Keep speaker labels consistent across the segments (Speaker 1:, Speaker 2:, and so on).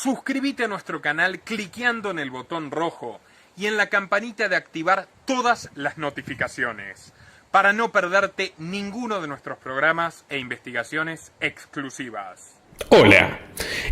Speaker 1: Suscríbete a nuestro canal cliqueando en el botón rojo y en la campanita de activar todas las notificaciones para no perderte ninguno de nuestros programas e investigaciones exclusivas.
Speaker 2: Hola,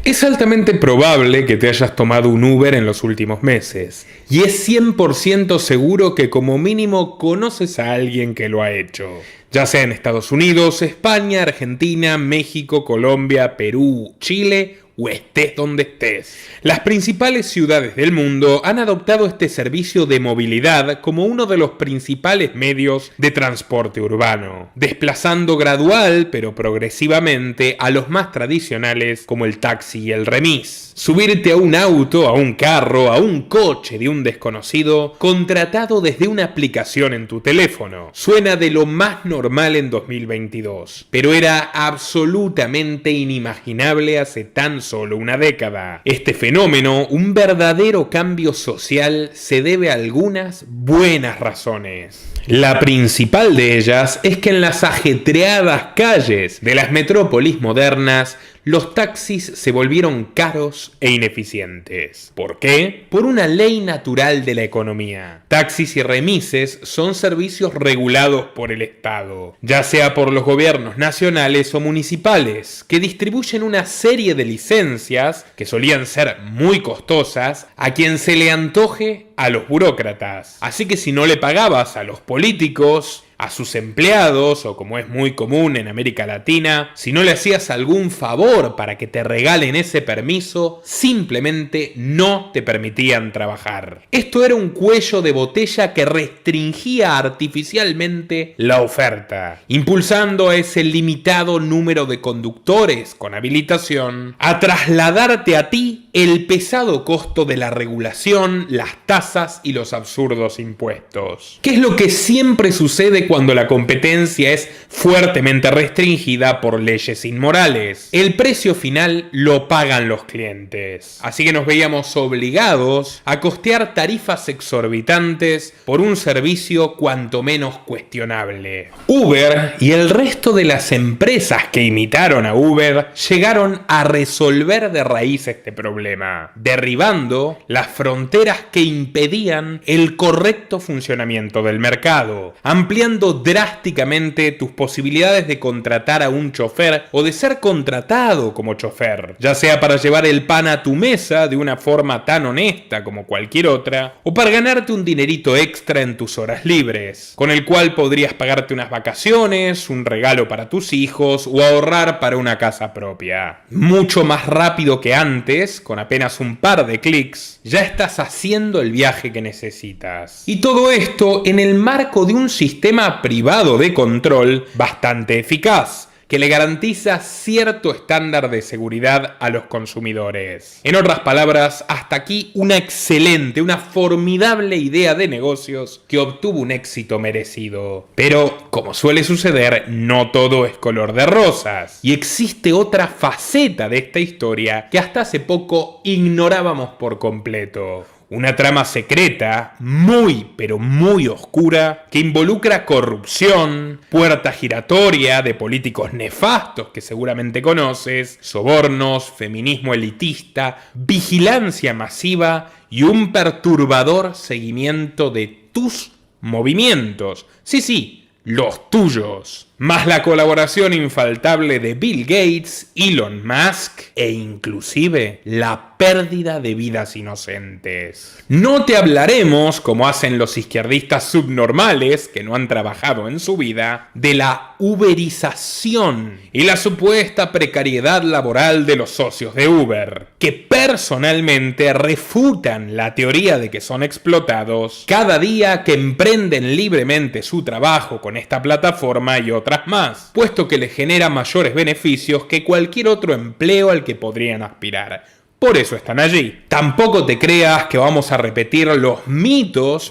Speaker 2: es altamente probable que te hayas tomado un Uber en los últimos meses y es 100% seguro que como mínimo conoces a alguien que lo ha hecho, ya sea en Estados Unidos, España, Argentina, México, Colombia, Perú, Chile o estés donde estés. Las principales ciudades del mundo han adoptado este servicio de movilidad como uno de los principales medios de transporte urbano, desplazando gradual pero progresivamente a los más tradicionales como el taxi y el remis. Subirte a un auto, a un carro, a un coche de un desconocido contratado desde una aplicación en tu teléfono. Suena de lo más normal en 2022, pero era absolutamente inimaginable hace tan solo una década. Este fenómeno, un verdadero cambio social, se debe a algunas buenas razones. La principal de ellas es que en las ajetreadas calles de las metrópolis modernas, los taxis se volvieron caros e ineficientes. ¿Por qué? Por una ley natural de la economía. Taxis y remises son servicios regulados por el Estado, ya sea por los gobiernos nacionales o municipales, que distribuyen una serie de licencias, que solían ser muy costosas, a quien se le antoje a los burócratas. Así que si no le pagabas a los políticos, a sus empleados, o como es muy común en América Latina, si no le hacías algún favor para que te regalen ese permiso, simplemente no te permitían trabajar. Esto era un cuello de botella que restringía artificialmente la oferta, impulsando a ese limitado número de conductores con habilitación a trasladarte a ti el pesado costo de la regulación, las tasas y los absurdos impuestos. ¿Qué es lo que siempre sucede cuando la competencia es fuertemente restringida por leyes inmorales? El precio final lo pagan los clientes. Así que nos veíamos obligados a costear tarifas exorbitantes por un servicio cuanto menos cuestionable. Uber y el resto de las empresas que imitaron a Uber llegaron a resolver de raíz este problema, derribando las fronteras que impedían el correcto funcionamiento del mercado, ampliando drásticamente tus posibilidades de contratar a un chofer o de ser contratado como chofer, ya sea para llevar el pan a tu mesa de una forma tan honesta como cualquier otra, o para ganarte un dinerito extra en tus horas libres, con el cual podrías pagarte unas vacaciones, un regalo para tus hijos o ahorrar para una casa propia. Mucho más rápido que antes, con apenas un par de clics, ya estás haciendo el viaje que necesitas. Y todo esto en el marco de un sistema privado de control bastante eficaz, que le garantiza cierto estándar de seguridad a los consumidores. En otras palabras, hasta aquí una excelente, una formidable idea de negocios que obtuvo un éxito merecido. Pero, como suele suceder, no todo es color de rosas. Y existe otra faceta de esta historia que hasta hace poco ignorábamos por completo. Una trama secreta, muy pero muy oscura, que involucra corrupción, puerta giratoria de políticos nefastos que seguramente conoces, sobornos, feminismo elitista, vigilancia masiva y un perturbador seguimiento de tus movimientos. Sí, los tuyos. Más la colaboración infaltable de Bill Gates, Elon Musk e inclusive la pérdida de vidas inocentes. No te hablaremos, como hacen los izquierdistas subnormales que no han trabajado en su vida, de la uberización y la supuesta precariedad laboral de los socios de Uber, que personalmente refutan la teoría de que son explotados cada día que emprenden libremente su trabajo con esta plataforma y otras más, puesto que les genera mayores beneficios que cualquier otro empleo al que podrían aspirar. Por eso están allí. Tampoco te creas que vamos a repetir los mitos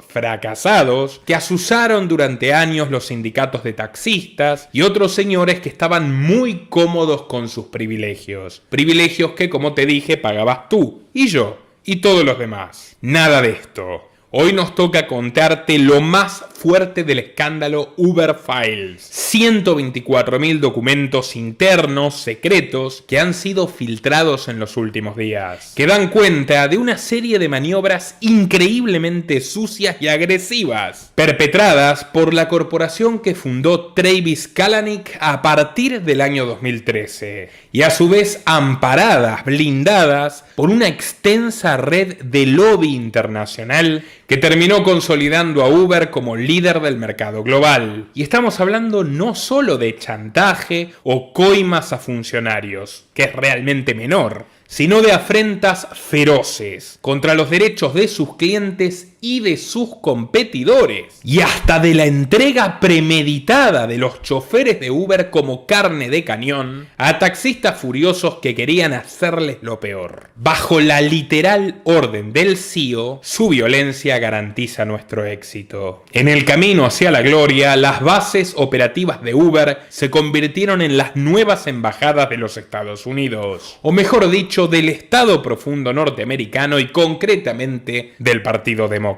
Speaker 2: fracasados que asusaron durante años los sindicatos de taxistas y otros señores que estaban muy cómodos con sus privilegios. Privilegios que, como te dije, pagabas tú y yo y todos los demás. Nada de esto. Hoy nos toca contarte lo más fuerte del escándalo Uber Files. 124.000 documentos internos, secretos, que han sido filtrados en los últimos días, que dan cuenta de una serie de maniobras increíblemente sucias y agresivas, perpetradas por la corporación que fundó Travis Kalanick a partir del año 2013, y a su vez amparadas, blindadas, por una extensa red de lobby internacional que terminó consolidando a Uber como líder del mercado global. Y estamos hablando no solo de chantaje o coimas a funcionarios, que es realmente menor, sino de afrentas feroces contra los derechos de sus clientes y de sus competidores, y hasta de la entrega premeditada de los choferes de Uber como carne de cañón a taxistas furiosos que querían hacerles lo peor. Bajo la literal orden del CEO, su violencia garantiza nuestro éxito. En el camino hacia la gloria, las bases operativas de Uber se convirtieron en las nuevas embajadas de los Estados Unidos, o mejor dicho, del Estado profundo norteamericano y concretamente del Partido Demócrata.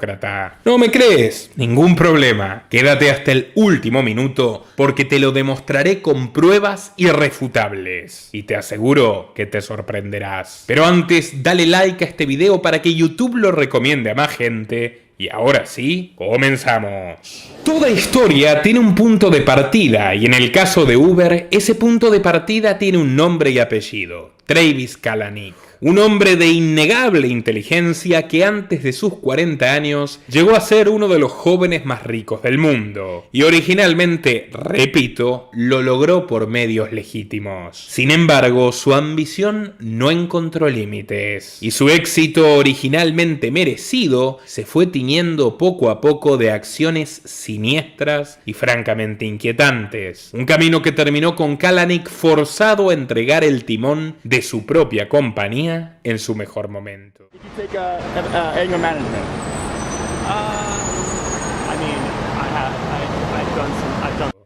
Speaker 2: ¿No me crees? Ningún problema. Quédate hasta el último minuto porque te lo demostraré con pruebas irrefutables. Y te aseguro que te sorprenderás. Pero antes, dale like a este video para que YouTube lo recomiende a más gente. Y ahora sí, comenzamos. Toda historia tiene un punto de partida y en el caso de Uber, ese punto de partida tiene un nombre y apellido: Travis Kalanick. Un hombre de innegable inteligencia que antes de sus 40 años llegó a ser uno de los jóvenes más ricos del mundo. Y originalmente, repito, lo logró por medios legítimos. Sin embargo, su ambición no encontró límites. Y su éxito originalmente merecido se fue tiñendo poco a poco de acciones siniestras y francamente inquietantes. Un camino que terminó con Kalanick forzado a entregar el timón de su propia compañía en su mejor momento.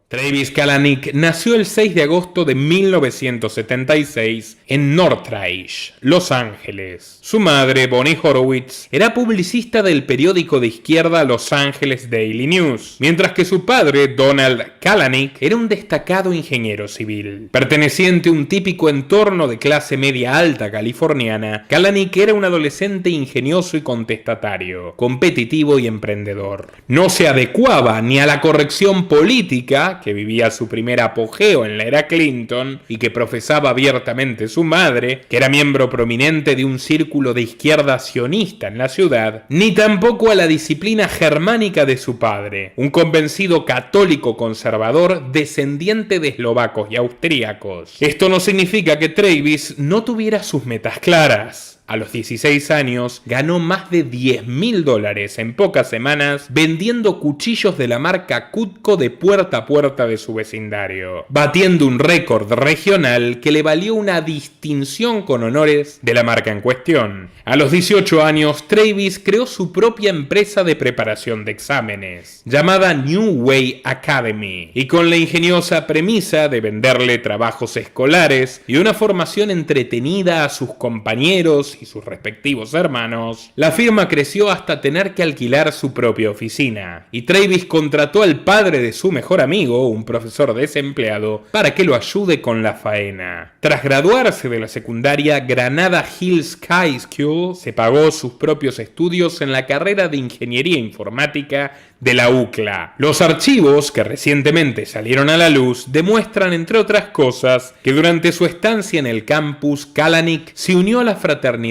Speaker 2: Travis Kalanick nació el 6 de agosto de 1976 en Northridge, Los Ángeles. Su madre, Bonnie Horowitz, era publicista del periódico de izquierda Los Angeles Daily News, mientras que su padre, Donald Kalanick, era un destacado ingeniero civil. Perteneciente a un típico entorno de clase media alta californiana, Kalanick era un adolescente ingenioso y contestatario, competitivo y emprendedor. No se adecuaba ni a la corrección política que vivía su primer apogeo en la era Clinton y que profesaba abiertamente su madre, que era miembro prominente de un círculo de izquierda sionista en la ciudad, ni tampoco a la disciplina germánica de su padre, un convencido católico conservador descendiente de eslovacos y austríacos. Esto no significa que Travis no tuviera sus metas claras. A los 16 años ganó más de $10.000 en pocas semanas vendiendo cuchillos de la marca Cutco de puerta a puerta de su vecindario, batiendo un récord regional que le valió una distinción con honores de la marca en cuestión. A los 18 años, Travis creó su propia empresa de preparación de exámenes, llamada New Way Academy, y con la ingeniosa premisa de venderle trabajos escolares y una formación entretenida a sus compañeros y sus respectivos hermanos, la firma creció hasta tener que alquilar su propia oficina, y Travis contrató al padre de su mejor amigo, un profesor desempleado, para que lo ayude con la faena. Tras graduarse de la secundaria Granada Hills High School, se pagó sus propios estudios en la carrera de Ingeniería Informática de la UCLA. Los archivos que recientemente salieron a la luz demuestran, entre otras cosas, que durante su estancia en el campus, Kalanick se unió a la fraternidad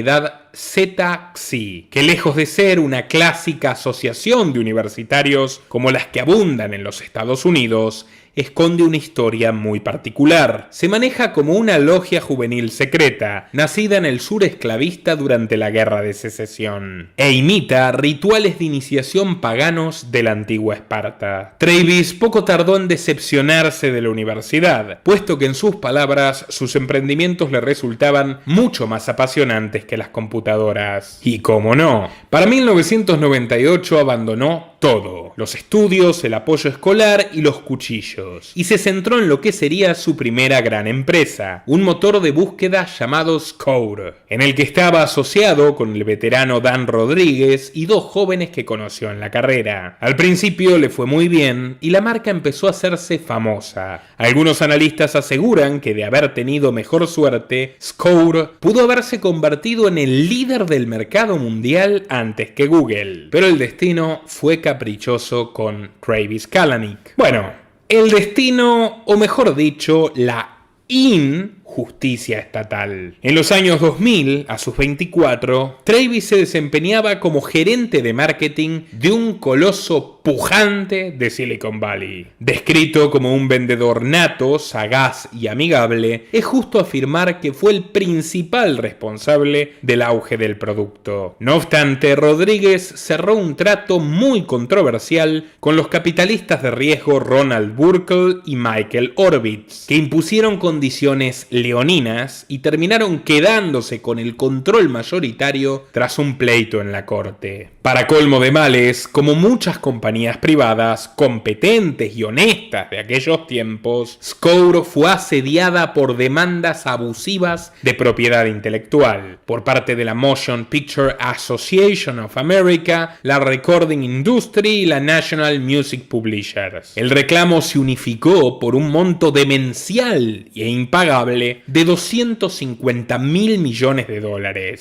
Speaker 2: Zeta Xi, que lejos de ser una clásica asociación de universitarios como las que abundan en los Estados Unidos, esconde una historia muy particular. Se maneja como una logia juvenil secreta, nacida en el sur esclavista durante la Guerra de Secesión, e imita rituales de iniciación paganos de la antigua Esparta. Travis poco tardó en decepcionarse de la universidad, puesto que en sus palabras sus emprendimientos le resultaban mucho más apasionantes que las computadoras computadoras. Y cómo no, para 1998 abandonó todo: los estudios, el apoyo escolar y los cuchillos, y se centró en lo que sería su primera gran empresa, un motor de búsqueda llamado Score, en el que estaba asociado con el veterano Dan Rodríguez y dos jóvenes que conoció en la carrera. Al principio le fue muy bien y la marca empezó a hacerse famosa. Algunos analistas aseguran que de haber tenido mejor suerte, Score pudo haberse convertido en el líder del mercado mundial antes que Google, pero el destino fue caprichoso con Travis Kalanick. Bueno, el destino, o mejor dicho, la injusticia estatal. En los años 2000, a sus 24, Travis se desempeñaba como gerente de marketing de un coloso pujante de Silicon Valley. Descrito como un vendedor nato, sagaz y amigable, es justo afirmar que fue el principal responsable del auge del producto. No obstante, Rodríguez cerró un trato muy controversial con los capitalistas de riesgo Ronald Burkle y Michael Orbitz, que impusieron condiciones leoninas y terminaron quedándose con el control mayoritario tras un pleito en la corte. Para colmo de males, como muchas compañías privadas competentes y honestas de aquellos tiempos, Score fue asediada por demandas abusivas de propiedad intelectual por parte de la Motion Picture Association of America, la Recording Industry y la National Music Publishers. El reclamo se unificó por un monto demencial e impagable de $250 mil millones.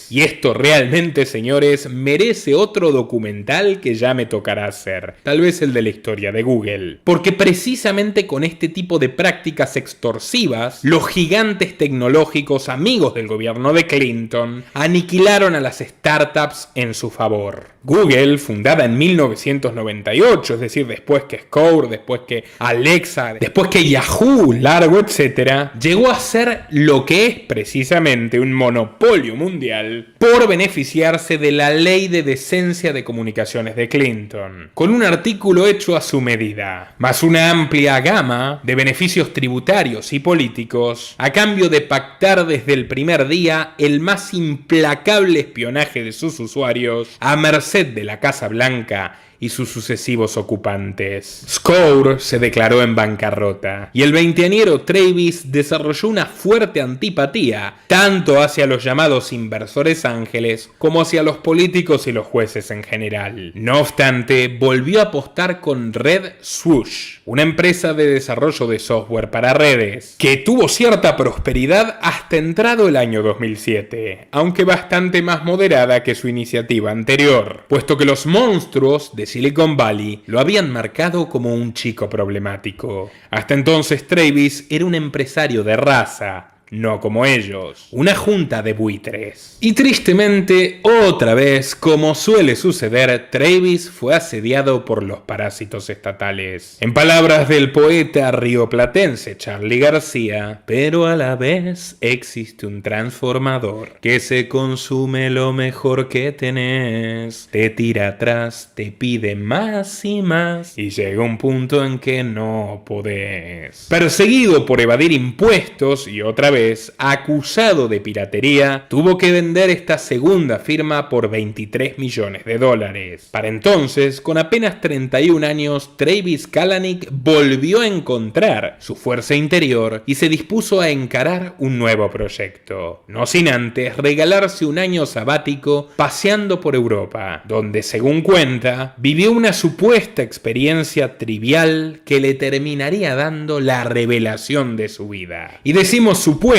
Speaker 2: Y esto realmente, señores, merece otro documental que ya me tocará hacer. Tal vez el de la historia de Google. Porque precisamente con este tipo de prácticas extorsivas, los gigantes tecnológicos amigos del gobierno de Clinton aniquilaron a las startups en su favor. Google, fundada en 1998, es decir, después que Score, después que Alexa, después que Yahoo, Largo, etc., llegó a ser lo que es precisamente un monopolio mundial por beneficiarse de la Ley de Decencia de Comunicaciones de Clinton, con un artículo hecho a su medida, más una amplia gama de beneficios tributarios y políticos, a cambio de pactar desde el primer día el más implacable espionaje de sus usuarios a merced de la Casa Blanca y sus sucesivos ocupantes. Score se declaró en bancarrota y el veinteañero Travis desarrolló una fuerte antipatía tanto hacia los llamados inversores ángeles como hacia los políticos y los jueces en general. No obstante, volvió a apostar con Red Swoosh, una empresa de desarrollo de software para redes, que tuvo cierta prosperidad hasta entrado el año 2007, aunque bastante más moderada que su iniciativa anterior, puesto que los monstruos de Silicon Valley lo habían marcado como un chico problemático. Hasta entonces Travis era un empresario de raza, no como ellos, una junta de buitres. Y tristemente, otra vez, como suele suceder, Travis fue asediado por los parásitos estatales. En palabras del poeta rioplatense Charly García, pero a la vez existe un transformador que se consume lo mejor que tenés, te tira atrás, te pide más y más, y llega un punto en que no podés. Perseguido por evadir impuestos y otra vez acusado de piratería, tuvo que vender esta segunda firma por $23 millones. Para entonces, con apenas 31 años, Travis Kalanick volvió a encontrar su fuerza interior y se dispuso a encarar un nuevo proyecto, no sin antes regalarse un año sabático paseando por Europa, donde, según cuenta, vivió una supuesta experiencia trivial que le terminaría dando la revelación de su vida. Y decimos supuesta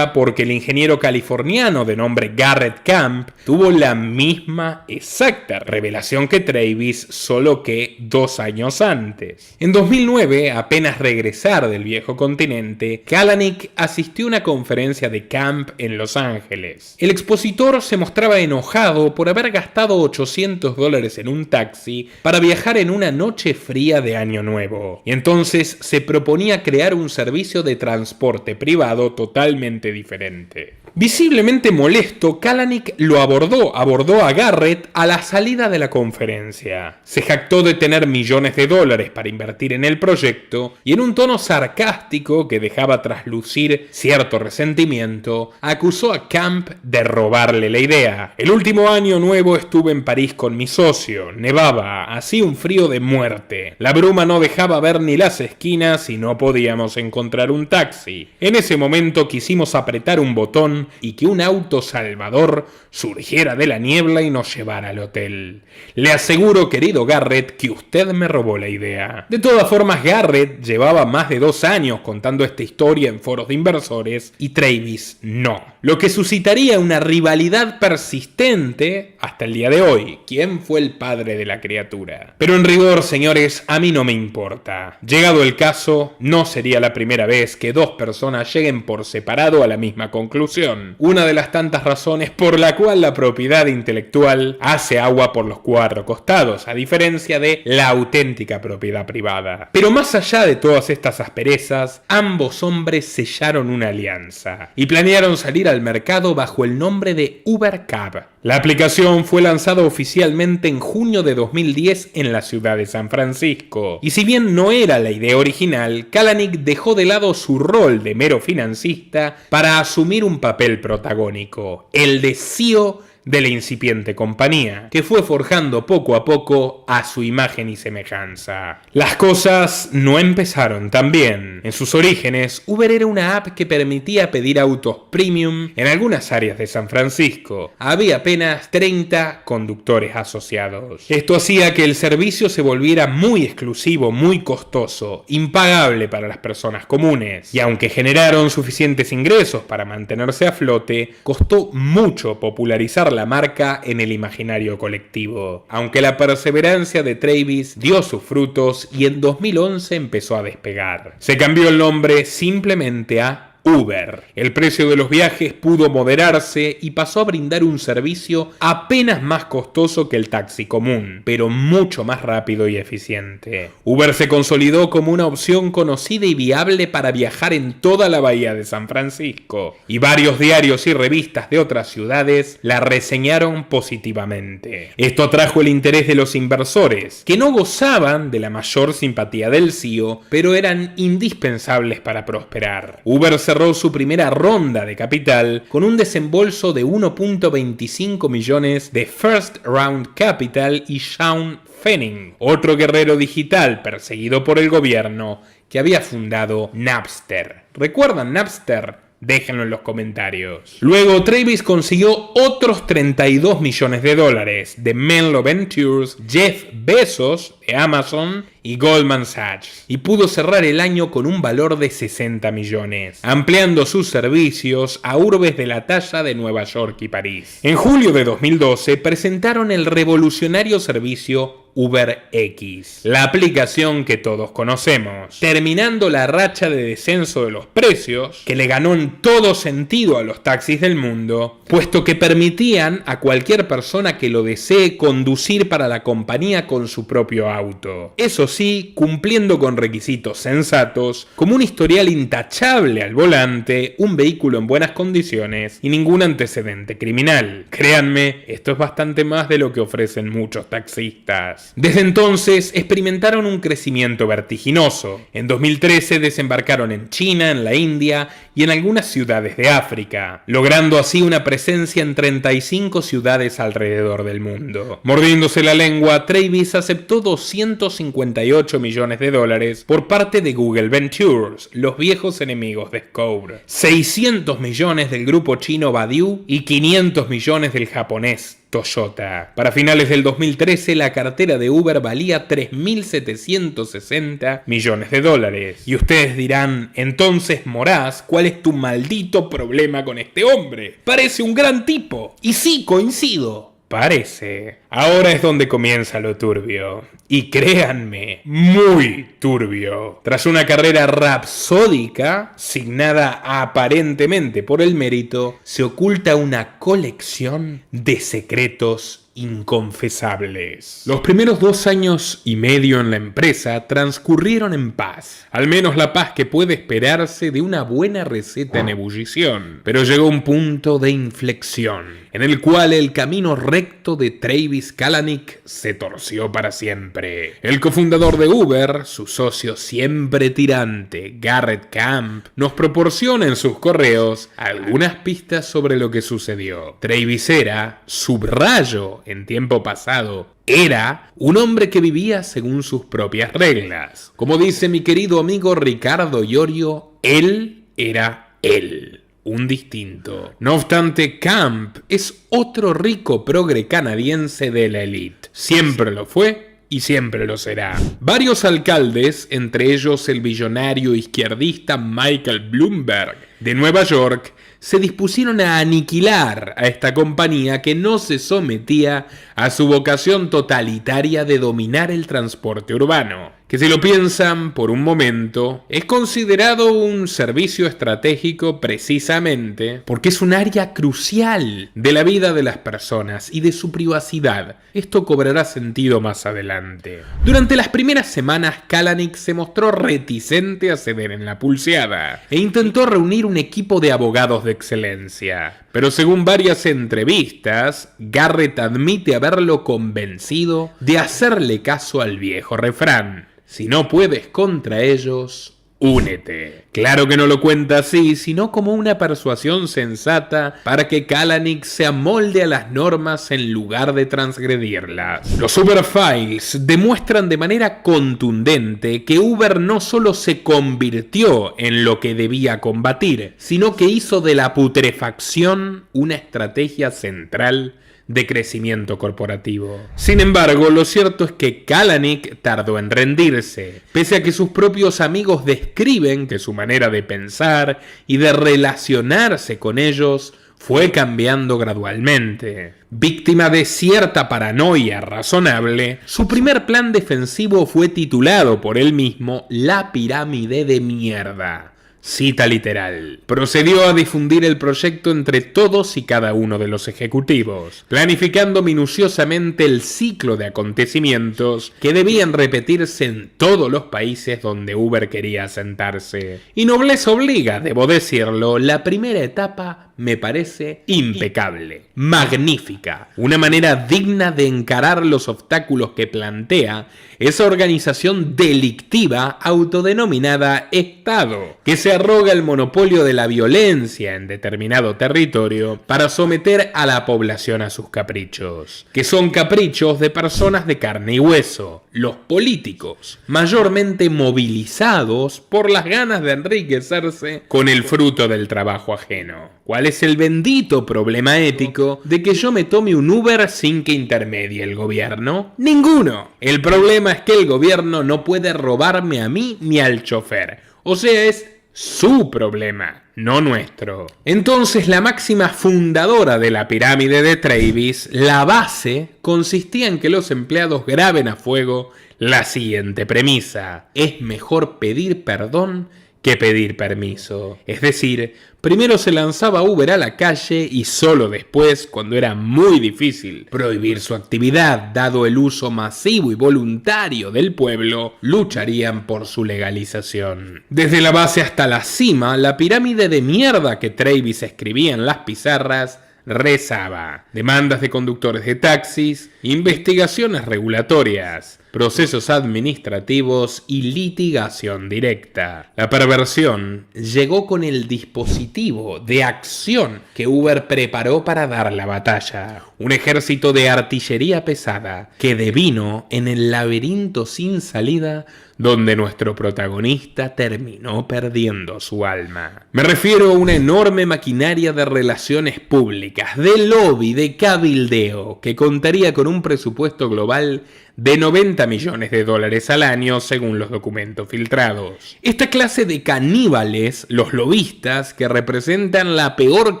Speaker 2: porque el ingeniero californiano de nombre Garrett Camp tuvo la misma exacta revelación que Travis, solo que 2 años antes. En 2009, apenas regresar del viejo continente, Kalanick asistió a una conferencia de Camp en Los Ángeles. El expositor se mostraba enojado por haber gastado $800 en un taxi para viajar en una noche fría de Año Nuevo, y entonces se proponía crear un servicio de transporte privado totalmente diferente. Visiblemente molesto, Kalanick lo abordó a Garrett a la salida de la conferencia. Se jactó de tener millones de dólares para invertir en el proyecto y en un tono sarcástico que dejaba traslucir cierto resentimiento, acusó a Camp de robarle la idea. El último año nuevo estuve en París con mi socio. Nevaba, hacía un frío de muerte. La bruma no dejaba ver ni las esquinas y no podíamos encontrar un taxi. En ese momento quisimos apretar un botón y que un auto salvador surgiera de la niebla y nos llevara al hotel. Le aseguro, querido Garrett, que usted me robó la idea. De todas formas, Garrett llevaba más de 2 años contando esta historia en foros de inversores y Travis no. Lo que suscitaría una rivalidad persistente hasta el día de hoy. ¿Quién fue el padre de la criatura? Pero en rigor, señores, a mí no me importa. Llegado el caso, no sería la primera vez que 2 personas lleguen por separado a la misma conclusión. Una de las tantas razones por la cual la propiedad intelectual hace agua por los 4 costados, a diferencia de la auténtica propiedad privada. Pero más allá de todas estas asperezas, ambos hombres sellaron una alianza y planearon salir al mercado bajo el nombre de UberCab. La aplicación fue lanzada oficialmente en junio de 2010 en la ciudad de San Francisco. Y si bien no era la idea original, Kalanick dejó de lado su rol de mero financista para asumir un papel protagónico, el de CEO de la incipiente compañía, que fue forjando poco a poco a su imagen y semejanza. Las cosas no empezaron tan bien. En sus orígenes, Uber era una app que permitía pedir autos premium en algunas áreas de San Francisco. Había apenas 30 conductores asociados. Esto hacía que el servicio se volviera muy exclusivo, muy costoso, impagable para las personas comunes. Y aunque generaron suficientes ingresos para mantenerse a flote, costó mucho popularizar la marca en el imaginario colectivo. Aunque la perseverancia de Travis dio sus frutos y en 2011 empezó a despegar. Se cambió el nombre simplemente a Uber. El precio de los viajes pudo moderarse y pasó a brindar un servicio apenas más costoso que el taxi común, pero mucho más rápido y eficiente. Uber se consolidó como una opción conocida y viable para viajar en toda la bahía de San Francisco, y varios diarios y revistas de otras ciudades la reseñaron positivamente. Esto atrajo el interés de los inversores, que no gozaban de la mayor simpatía del CEO, pero eran indispensables para prosperar. Uber cerró su primera ronda de capital con un desembolso de 1.25 millones de First Round Capital y Sean Fanning, otro guerrero digital perseguido por el gobierno que había fundado Napster. ¿Recuerdan Napster? Déjenlo en los comentarios. Luego Travis consiguió otros 32 millones de dólares de Menlo Ventures, Jeff Bezos de Amazon y Goldman Sachs, y pudo cerrar el año con un valor de 60 millones, ampliando sus servicios a urbes de la talla de Nueva York y París. En julio de 2012 presentaron el revolucionario servicio UberX, la aplicación que todos conocemos, terminando la racha de descenso de los precios que le ganó en todo sentido a los taxis del mundo, puesto que permitían a cualquier persona que lo desee conducir para la compañía con su propio auto. Eso sí, cumpliendo con requisitos sensatos, como un historial intachable al volante, un vehículo en buenas condiciones y ningún antecedente criminal. Créanme, esto es bastante más de lo que ofrecen muchos taxistas. Desde entonces experimentaron un crecimiento vertiginoso. En 2013 desembarcaron en China, en la India y en algunas ciudades de África, logrando así una presencia en 35 ciudades alrededor del mundo. Mordiéndose la lengua, Travis aceptó 258 millones de dólares por parte de Google Ventures, los viejos enemigos de Scour, 600 millones del grupo chino Baidu y 500 millones del japonés Toyota. Para finales del 2013, la cartera de Uber valía 3.760 millones de dólares. Y ustedes dirán, entonces, Moraz, ¿cuál es tu maldito problema con este hombre? Parece un gran tipo. Y sí, coincido. Parece. Ahora es donde comienza lo turbio. Y créanme, muy turbio. Tras una carrera rapsódica, signada aparentemente por el mérito, se oculta una colección de secretos inconfesables. Los primeros 2 años y medio en la empresa transcurrieron en paz, al menos la paz que puede esperarse de una buena receta en ebullición. Pero llegó un punto de inflexión, en el cual el camino recto de Travis Kalanick se torció para siempre. El cofundador de Uber, su socio siempre tirante, Garrett Camp, nos proporciona en sus correos algunas pistas sobre lo que sucedió. Travis era, subrayo en tiempo pasado, era un hombre que vivía según sus propias reglas. Como dice mi querido amigo Ricardo Iorio, él era él. Un distinto. No obstante, Camp es otro rico progre canadiense de la élite. Siempre lo fue y siempre lo será. Varios alcaldes, entre ellos el billonario izquierdista Michael Bloomberg de Nueva York, se dispusieron a aniquilar a esta compañía que no se sometía a su vocación totalitaria de dominar el transporte urbano, que si lo piensan por un momento, es considerado un servicio estratégico precisamente porque es un área crucial de la vida de las personas y de su privacidad. Esto cobrará sentido más adelante. Durante las primeras semanas, Kalanick se mostró reticente a ceder en la pulseada e intentó reunir un equipo de abogados de excelencia. Pero según varias entrevistas, Garrett admite haberlo convencido de hacerle caso al viejo refrán: si no puedes contra ellos, únete. Claro que no lo cuenta así, sino como una persuasión sensata para que Kalanick se amolde a las normas en lugar de transgredirlas. Los Uber Files demuestran de manera contundente que Uber no solo se convirtió en lo que debía combatir, sino que hizo de la putrefacción una estrategia central de crecimiento corporativo. Sin embargo, lo cierto es que Kalanick tardó en rendirse, pese a que sus propios amigos describen que su manera de pensar y de relacionarse con ellos fue cambiando gradualmente. Víctima de cierta paranoia razonable, su primer plan defensivo fue titulado por él mismo La pirámide de mierda. Cita literal. Procedió a difundir el proyecto entre todos y cada uno de los ejecutivos, planificando minuciosamente el ciclo de acontecimientos que debían repetirse en todos los países donde Uber quería asentarse. Y nobleza obliga, debo decirlo, la primera etapa me parece impecable, magnífica, una manera digna de encarar los obstáculos que plantea esa organización delictiva autodenominada Estado, que se arroga el monopolio de la violencia en determinado territorio para someter a la población a sus caprichos, que son caprichos de personas de carne y hueso, los políticos, mayormente movilizados por las ganas de enriquecerse con el fruto del trabajo ajeno. ¿Cuál es el bendito problema ético de que yo me tome un Uber sin que intermedie el gobierno? ¡Ninguno! El problema es que el gobierno no puede robarme a mí ni al chofer. O sea, es su problema, no nuestro. Entonces, la máxima fundadora de la pirámide de Travis, la base, consistía en que los empleados graben a fuego la siguiente premisa: es mejor pedir perdón que pedir permiso. Es decir, primero se lanzaba Uber a la calle y solo después, cuando era muy difícil prohibir su actividad, dado el uso masivo y voluntario del pueblo, lucharían por su legalización. Desde la base hasta la cima, la pirámide de mierda que Travis escribía en las pizarras rezaba: demandas de conductores de taxis, investigaciones regulatorias, procesos administrativos y litigación directa. La perversión llegó con el dispositivo de acción que Uber preparó para dar la batalla. Un ejército de artillería pesada que devino en el laberinto sin salida donde nuestro protagonista terminó perdiendo su alma. Me refiero a una enorme maquinaria de relaciones públicas, de lobby, de cabildeo, que contaría con un presupuesto global de $90 millones al año según los documentos filtrados. Esta clase de caníbales, los lobistas, que representan la peor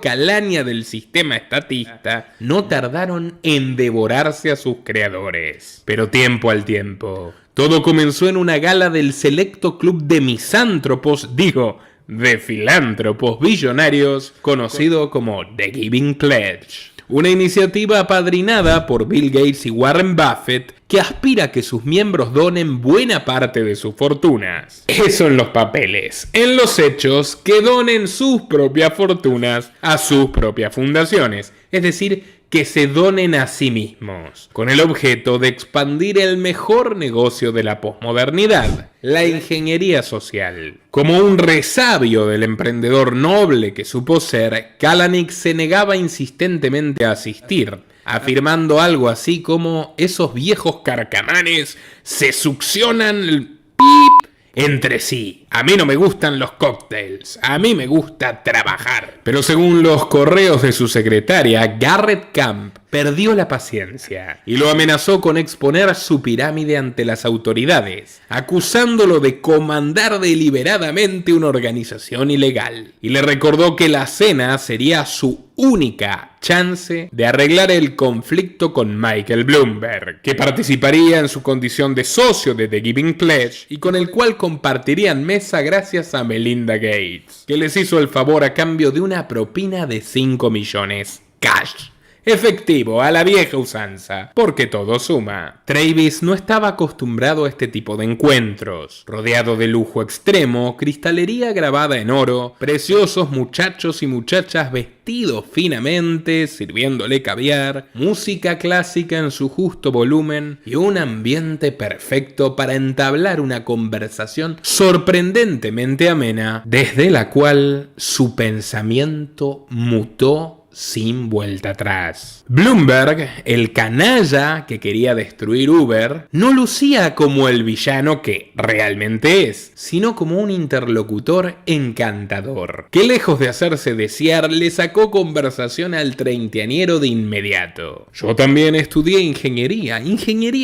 Speaker 2: calaña del sistema estatista, no tardaron en devorarse a sus creadores. Pero tiempo al tiempo. Todo comenzó en una gala del selecto club de misántropos, de filántropos billonarios, conocido como The Giving Pledge. una iniciativa apadrinada por Bill Gates y Warren Buffett que aspira a que sus miembros donen buena parte de sus fortunas. Eso en los papeles. En los hechos, que donen sus propias fortunas a sus propias fundaciones. Es decir, que se donen a sí mismos, con el objeto de expandir el mejor negocio de la posmodernidad, la ingeniería social. Como un resabio del emprendedor noble que supo ser, Kalanick se negaba insistentemente a asistir, afirmando algo así como: esos viejos carcamanes se succionan el pip entre sí. A mí no me gustan los cócteles, a mí me gusta trabajar. Pero según los correos de su secretaria, Garrett Camp perdió la paciencia y lo amenazó con exponer su pirámide ante las autoridades, acusándolo de comandar deliberadamente una organización ilegal. Y le recordó que la cena sería su única chance de arreglar el conflicto con Michael Bloomberg, que participaría en su condición de socio de The Giving Pledge y con el cual compartirían mesa gracias a Melinda Gates, que les hizo el favor a cambio de una propina de 5 millones cash. Efectivo, a la vieja usanza, porque todo suma. Travis no estaba acostumbrado a este tipo de encuentros. Rodeado de lujo extremo, cristalería grabada en oro, preciosos muchachos y muchachas vestidos finamente, sirviéndole caviar, música clásica en su justo volumen y un ambiente perfecto para entablar una conversación sorprendentemente amena, desde la cual su pensamiento mutó sin vuelta atrás. Bloomberg, el canalla que quería destruir Uber, no lucía como el villano que realmente es, sino como un interlocutor encantador, que lejos de hacerse desear, le sacó conversación al treintañero de inmediato. Yo también estudié ingeniería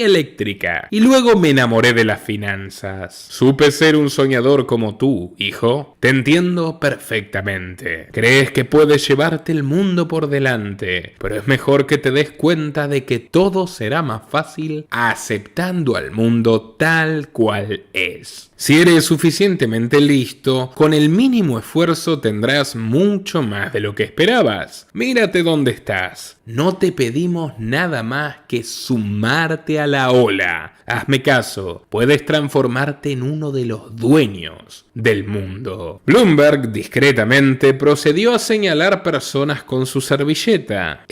Speaker 2: eléctrica, y luego me enamoré de las finanzas. Supe ser un soñador como tú, hijo. Te entiendo perfectamente. Crees que puedes llevarte el mundo por delante, pero es mejor que te des cuenta de que todo será más fácil aceptando al mundo tal cual es. Si eres suficientemente listo, con el mínimo esfuerzo tendrás mucho más de lo que esperabas. Mírate dónde estás. No te pedimos nada más que sumarte a la ola. Hazme caso, puedes transformarte en uno de los dueños del mundo. Bloomberg discretamente procedió a señalar personas con su servilleta.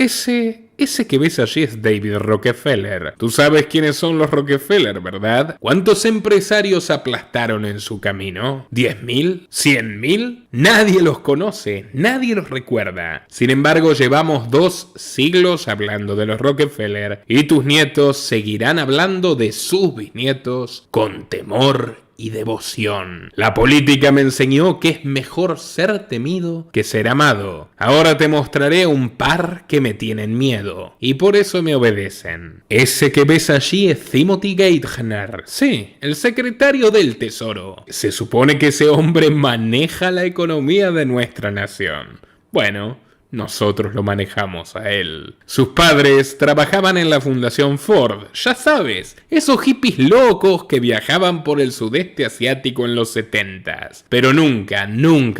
Speaker 2: Ese que ves allí es David Rockefeller. Tú sabes quiénes son los Rockefeller, ¿verdad? ¿Cuántos empresarios aplastaron en su camino? ¿10.000? ¿100.000? Nadie los conoce, nadie los recuerda. Sin embargo, llevamos 2 siglos hablando de los Rockefeller y tus nietos seguirán hablando de sus bisnietos con temor y devoción. La política me enseñó que es mejor ser temido que ser amado. Ahora te mostraré un par que me tienen miedo y por eso me obedecen. Ese que ves allí es Timothy Geithner. Sí, el secretario del Tesoro. Se supone que ese hombre maneja la economía de nuestra nación. Bueno, nosotros lo manejamos a él. Sus padres trabajaban en la Fundación Ford, ya sabes, esos hippies locos que viajaban por el sudeste asiático en los 70s. Pero nunca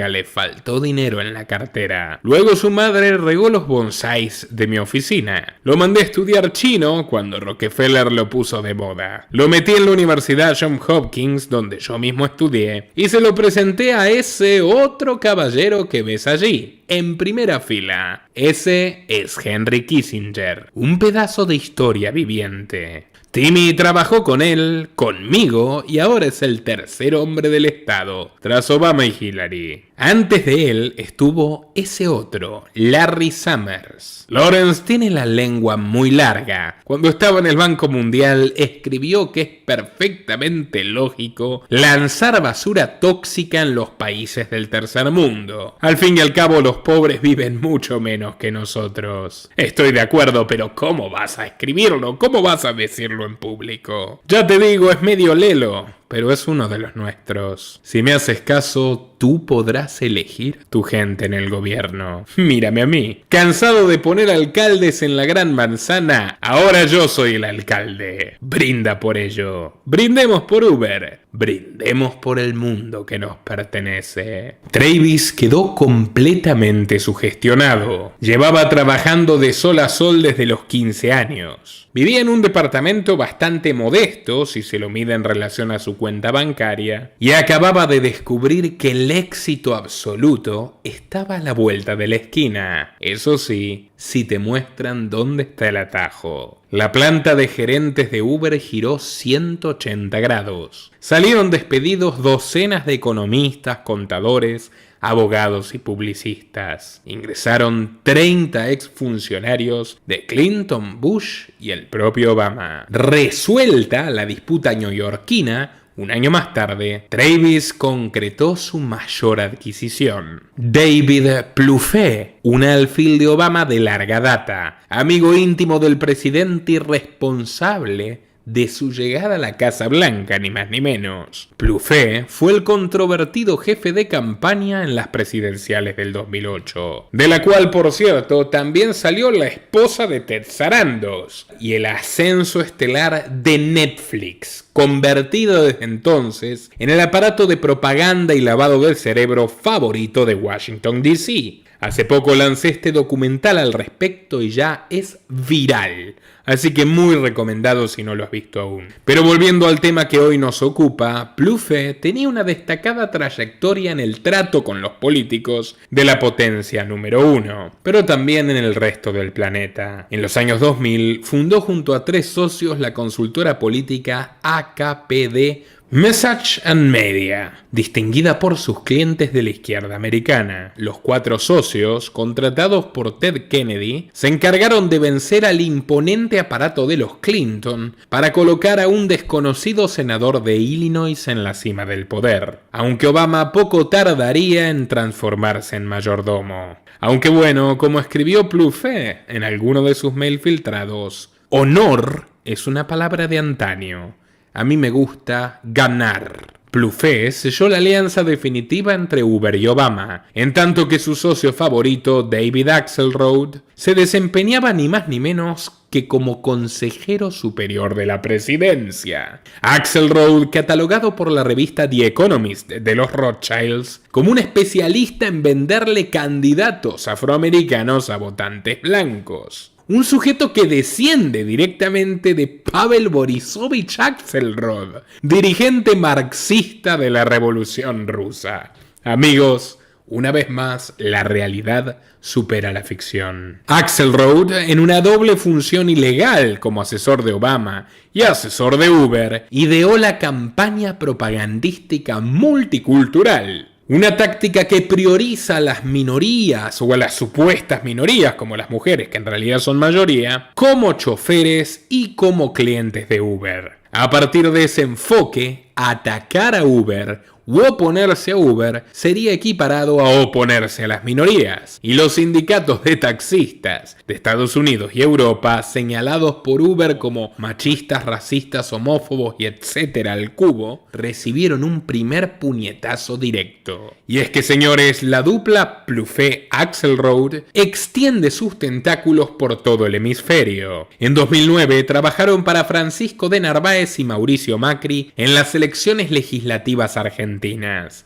Speaker 2: le faltó dinero en la cartera. Luego su madre regó los bonsáis de mi oficina. Lo mandé a estudiar chino cuando Rockefeller lo puso de moda. Lo metí en la Universidad Johns Hopkins, donde yo mismo estudié, y se lo presenté a ese otro caballero que ves allí, en primera fila. Ese es Henry Kissinger, un pedazo de historia viviente. Timmy trabajó con él, conmigo, y ahora es el tercer hombre del Estado, tras Obama y Hillary. Antes de él estuvo ese otro, Larry Summers. Lawrence tiene la lengua muy larga. Cuando estaba en el Banco Mundial escribió que es perfectamente lógico lanzar basura tóxica en los países del tercer mundo. Al fin y al cabo los pobres viven mucho menos que nosotros. Estoy de acuerdo, pero ¿cómo vas a escribirlo? ¿Cómo vas a decirlo en público? Ya te digo, es medio lelo, pero es uno de los nuestros. Si me haces caso, tú podrás elegir tu gente en el gobierno. Mírame a mí, cansado de poner alcaldes en la Gran Manzana, ahora yo soy el alcalde. Brinda por ello. Brindemos por Uber. brindemos por el mundo que nos pertenece. Travis quedó completamente sugestionado. Llevaba trabajando de sol a sol desde los 15 años. Vivía en un departamento bastante modesto, si se lo mide en relación a su cuenta bancaria, y acababa de descubrir que el éxito absoluto estaba a la vuelta de la esquina. Eso sí, si te muestran dónde está el atajo. La planta de gerentes de Uber giró 180 grados. Salieron despedidos docenas de economistas, contadores, abogados y publicistas. Ingresaron 30 exfuncionarios de Clinton, Bush y el propio Obama. Resuelta la disputa neoyorquina, un año más tarde, Travis concretó su mayor adquisición. David Plouffe, un alfil de Obama de larga data, amigo íntimo del presidente y responsable de su llegada a la Casa Blanca, ni más ni menos. Plouffe fue el controvertido jefe de campaña en las presidenciales del 2008, de la cual, por cierto, también salió la esposa de Ted Sarandos, y el ascenso estelar de Netflix, convertido desde entonces en el aparato de propaganda y lavado del cerebro favorito de Washington, D.C. Hace poco lancé este documental al respecto y ya es viral, así que muy recomendado si no lo has visto aún. Pero volviendo al tema que hoy nos ocupa, Plouffe tenía una destacada trayectoria en el trato con los políticos de la potencia número 1, pero también en el resto del planeta. En los años 2000 fundó junto a 3 socios la consultora política AKPD Message and Media, distinguida por sus clientes de la izquierda americana. Los 4 socios, contratados por Ted Kennedy, se encargaron de vencer al imponente aparato de los Clinton para colocar a un desconocido senador de Illinois en la cima del poder, aunque Obama poco tardaría en transformarse en mayordomo. Aunque bueno, como escribió Plouffe en alguno de sus mails filtrados, honor es una palabra de antaño. A mí me gusta ganar. Plouffe selló la alianza definitiva entre Uber y Obama, en tanto que su socio favorito, David Axelrod, se desempeñaba ni más ni menos que como consejero superior de la presidencia. Axelrod, catalogado por la revista The Economist de los Rothschilds como un especialista en venderle candidatos afroamericanos a votantes blancos. Un sujeto que desciende directamente de Pavel Borisovich Axelrod, dirigente marxista de la Revolución Rusa. Amigos, una vez más, la realidad supera la ficción. Axelrod, en una doble función ilegal como asesor de Obama y asesor de Uber, ideó la campaña propagandística multicultural. Una táctica que prioriza a las minorías o a las supuestas minorías, como las mujeres, que en realidad son mayoría, como choferes y como clientes de Uber. A partir de ese enfoque, atacar a Uber u oponerse a Uber sería equiparado a oponerse a las minorías. Y los sindicatos de taxistas de Estados Unidos y Europa, señalados por Uber como machistas, racistas, homófobos y etcétera al cubo, recibieron un primer puñetazo directo. Y es que, señores, la dupla Plouffe-Axelrod extiende sus tentáculos por todo el hemisferio. En 2009 trabajaron para Francisco de Narváez y Mauricio Macri en las elecciones legislativas argentinas,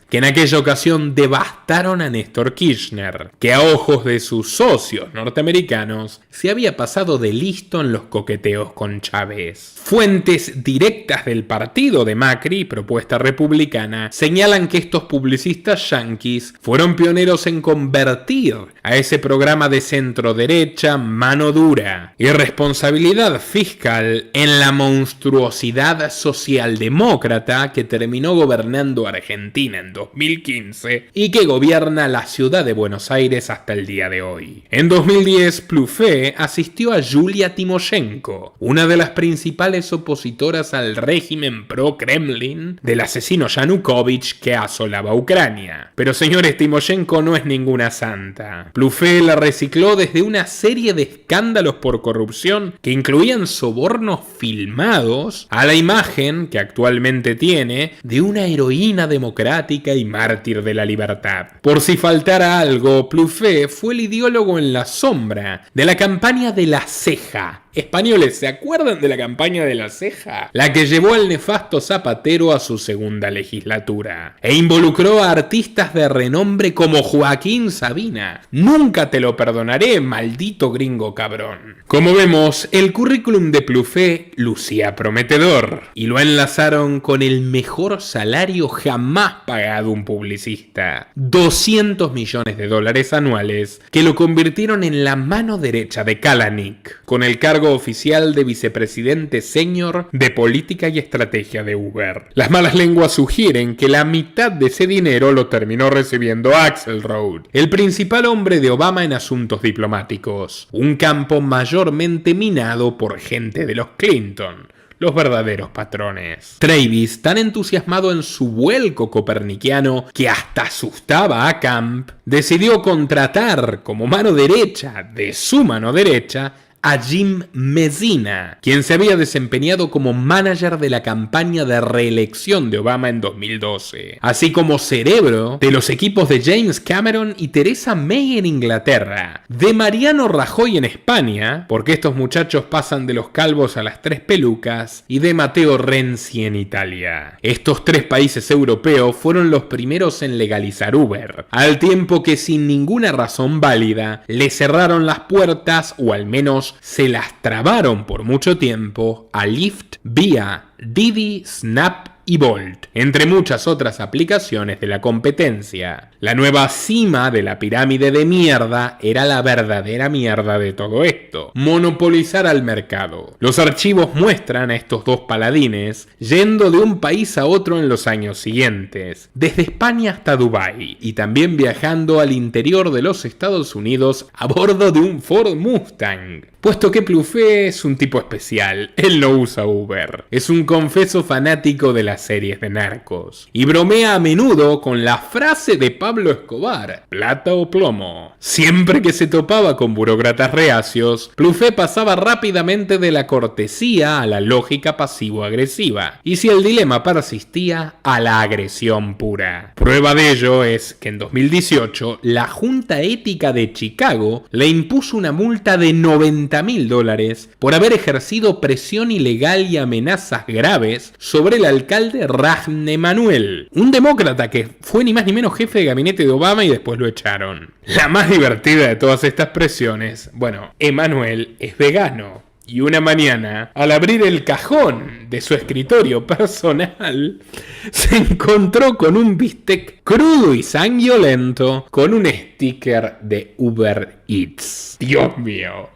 Speaker 2: que en aquella ocasión devastaron a Néstor Kirchner, que a ojos de sus socios norteamericanos se había pasado de listo en los coqueteos con Chávez. Fuentes directas del partido de Macri, propuesta republicana, señalan que estos publicistas yanquis fueron pioneros en convertir a ese programa de centro derecha, mano dura y responsabilidad fiscal en la monstruosidad socialdemócrata que terminó gobernando Argentina en 2015 y que gobierna la ciudad de Buenos Aires hasta el día de hoy. En 2010, Plouffe asistió a Yulia Timoshenko, una de las principales opositoras al régimen pro-Kremlin del asesino Yanukovych que asolaba Ucrania. Pero señores, Timoshenko no es ninguna santa. Plouffe la recicló desde una serie de escándalos por corrupción que incluían sobornos filmados a la imagen que actualmente tiene de una heroína democrática y mártir de la libertad. Por si faltara algo, Plouffe fue el ideólogo en la sombra de la campaña de la ceja. Españoles, ¿se acuerdan de la campaña de la ceja? La que llevó al nefasto Zapatero a su segunda legislatura e involucró a artistas de renombre como Joaquín Sabina. Nunca te lo perdonaré, maldito gringo cabrón. Como vemos, el currículum de Plouffe lucía prometedor y lo enlazaron con el mejor salario jamás pagado a un publicista. $200 millones anuales que lo convirtieron en la mano derecha de Kalanick, con el cargo oficial de vicepresidente senior de política y estrategia de Uber. Las malas lenguas sugieren que la mitad de ese dinero lo terminó recibiendo Axelrod, el principal hombre de Obama en asuntos diplomáticos, un campo mayormente minado por gente de los Clinton, los verdaderos patrones. Travis, tan entusiasmado en su vuelco copernicano que hasta asustaba a Camp, decidió contratar como mano derecha de su mano derecha a Jim Messina, quien se había desempeñado como manager de la campaña de reelección de Obama en 2012, así como cerebro de los equipos de James Cameron y Theresa May en Inglaterra, de Mariano Rajoy en España, porque estos muchachos pasan de los calvos a las 3 pelucas, y de Matteo Renzi en Italia. Estos 3 países europeos fueron los primeros en legalizar Uber, al tiempo que sin ninguna razón válida le cerraron las puertas, o al menos se las trabaron por mucho tiempo, a Lyft, Via, Didi, Snap y Bolt, entre muchas otras aplicaciones de la competencia. La nueva cima de la pirámide de mierda era la verdadera mierda de todo esto: monopolizar al mercado. Los archivos muestran a estos dos paladines yendo de un país a otro en los años siguientes, desde España hasta Dubái, y también viajando al interior de los Estados Unidos a bordo de un Ford Mustang. Puesto que Plouffe es un tipo especial, él no usa Uber. Es un confeso fanático de las series de narcos y bromea a menudo con la frase de Pablo Escobar: plata o plomo. Siempre que se topaba con burócratas reacios, Plouffe pasaba rápidamente de la cortesía a la lógica pasivo-agresiva, y si el dilema persistía, a la agresión pura. Prueba de ello es que en 2018 la Junta Ética de Chicago le impuso una multa de $90.000 por haber ejercido presión ilegal y amenazas graves sobre el alcalde Rahm Emanuel, un demócrata que fue ni más ni menos jefe de gabinete de Obama y después lo echaron. La más divertida de todas estas presiones, bueno, Emanuel es vegano. Y una mañana, al abrir el cajón de su escritorio personal, se encontró con un bistec crudo y sanguinolento con un sticker de Uber Eats. Dios mío,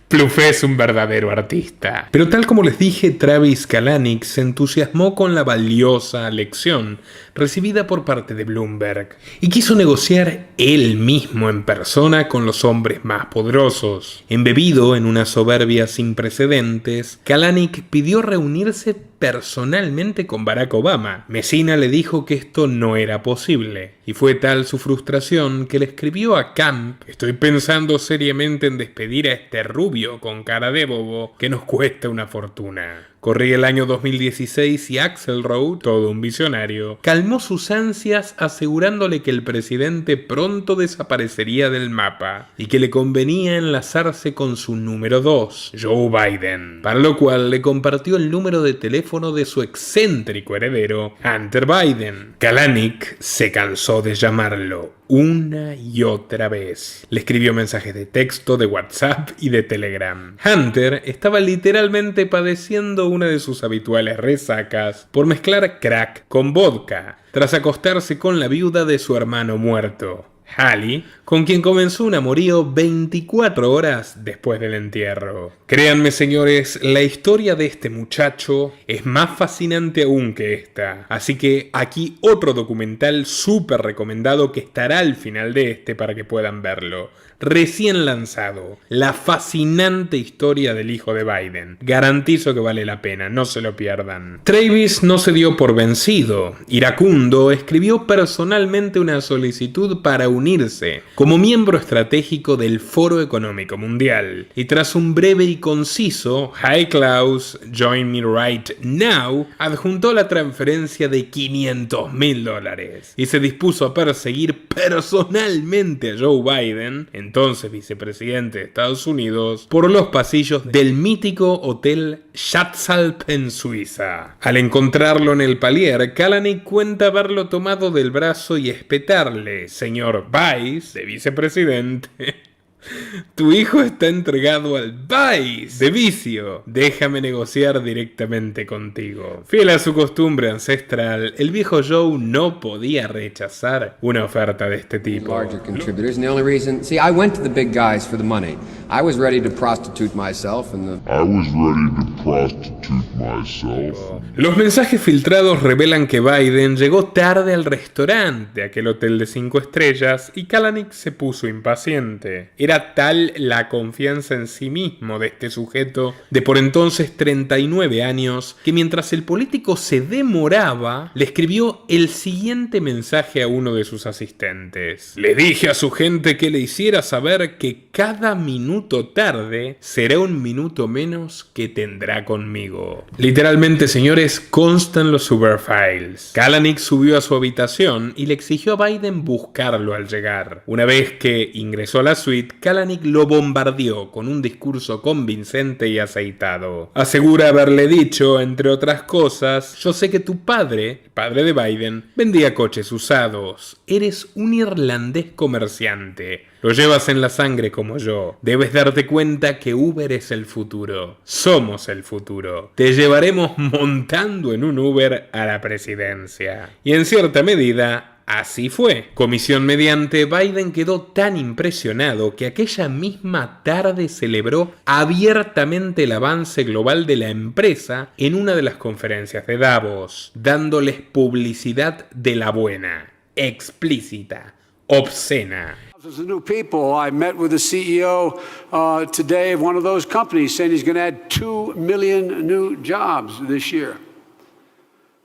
Speaker 2: Plouffe es un verdadero artista. Pero tal como les dije, Travis Kalanick se entusiasmó con la valiosa lección recibida por parte de Bloomberg y quiso negociar él mismo en persona con los hombres más poderosos. Embebido en una soberbia sin precedentes, Kalanick pidió reunirse personalmente con Barack Obama. Messina le dijo que esto no era posible, y fue tal su frustración que le escribió a Camp: estoy pensando seriamente en despedir a este rubio con cara de bobo que nos cuesta una fortuna. Corría el año 2016 y Axelrod, todo un visionario, calmó sus ansias asegurándole que el presidente pronto desaparecería del mapa y que le convenía enlazarse con su número 2, Joe Biden, para lo cual le compartió el número de teléfono de su excéntrico heredero, Hunter Biden. Kalanick se cansó de llamarlo una y otra vez. Le escribió mensajes de texto, de WhatsApp y de Telegram. Hunter estaba literalmente padeciendo una de sus habituales resacas por mezclar crack con vodka, tras acostarse con la viuda de su hermano muerto, Hallie, con quien comenzó un amorío 24 horas después del entierro. Créanme, señores, la historia de este muchacho es más fascinante aún que esta, así que aquí otro documental súper recomendado que estará al final de este para que puedan verlo. recién lanzado, la fascinante historia del hijo de Biden. Garantizo que vale la pena, no se lo pierdan. Travis no se dio por vencido. Iracundo escribió personalmente una solicitud para unirse como miembro estratégico del Foro Económico Mundial, y tras un breve y conciso "Hi Klaus, join me right now", adjuntó la transferencia de $500.000 y se dispuso a perseguir personalmente a Joe Biden, entonces vicepresidente de Estados Unidos, por los pasillos del mítico hotel Schatzalp en Suiza. Al encontrarlo en el palier, Kalanick cuenta haberlo tomado del brazo y espetarle: "Señor Vice, de vicepresidente, tu hijo está entregado al Vice de vicio. Déjame negociar directamente contigo". Fiel a su costumbre ancestral, el viejo Joe no podía rechazar una oferta de este tipo.
Speaker 3: Larger contributors, and the only reason, see, I went to the big guys for the money. I was ready to prostitute myself,
Speaker 2: Los mensajes filtrados revelan que Biden llegó tarde al restaurante, aquel hotel de 5 estrellas, y Kalanick se puso impaciente. Era tal la confianza en sí mismo de este sujeto de por entonces 39 años que mientras el político se demoraba, le escribió el siguiente mensaje a uno de sus asistentes: "Le dije a su gente que le hiciera saber que cada minuto tarde será un minuto menos que tendrá conmigo". Literalmente, señores, constan los Uberfiles. Kalanick subió a su habitación y le exigió a Biden buscarlo al llegar. Una vez que ingresó a la suite, Kalanick lo bombardeó con un discurso convincente y aceitado. Asegura haberle dicho, entre otras cosas: "Yo sé que tu padre, el padre de Biden, vendía coches usados. Eres un irlandés comerciante. Lo llevas en la sangre como yo. Debes darte cuenta que Uber es el futuro. Somos el futuro. Te llevaremos montando en un Uber a la presidencia". Y en cierta medida, así fue. Comisión mediante, Biden quedó tan impresionado que aquella misma tarde celebró abiertamente el avance global de la empresa en una de las conferencias de Davos, dándoles publicidad de la buena, explícita, obscena.
Speaker 4: Thousands of new people. I met with the CEO today of one of those companies saying he's going to add 2 million new jobs this year,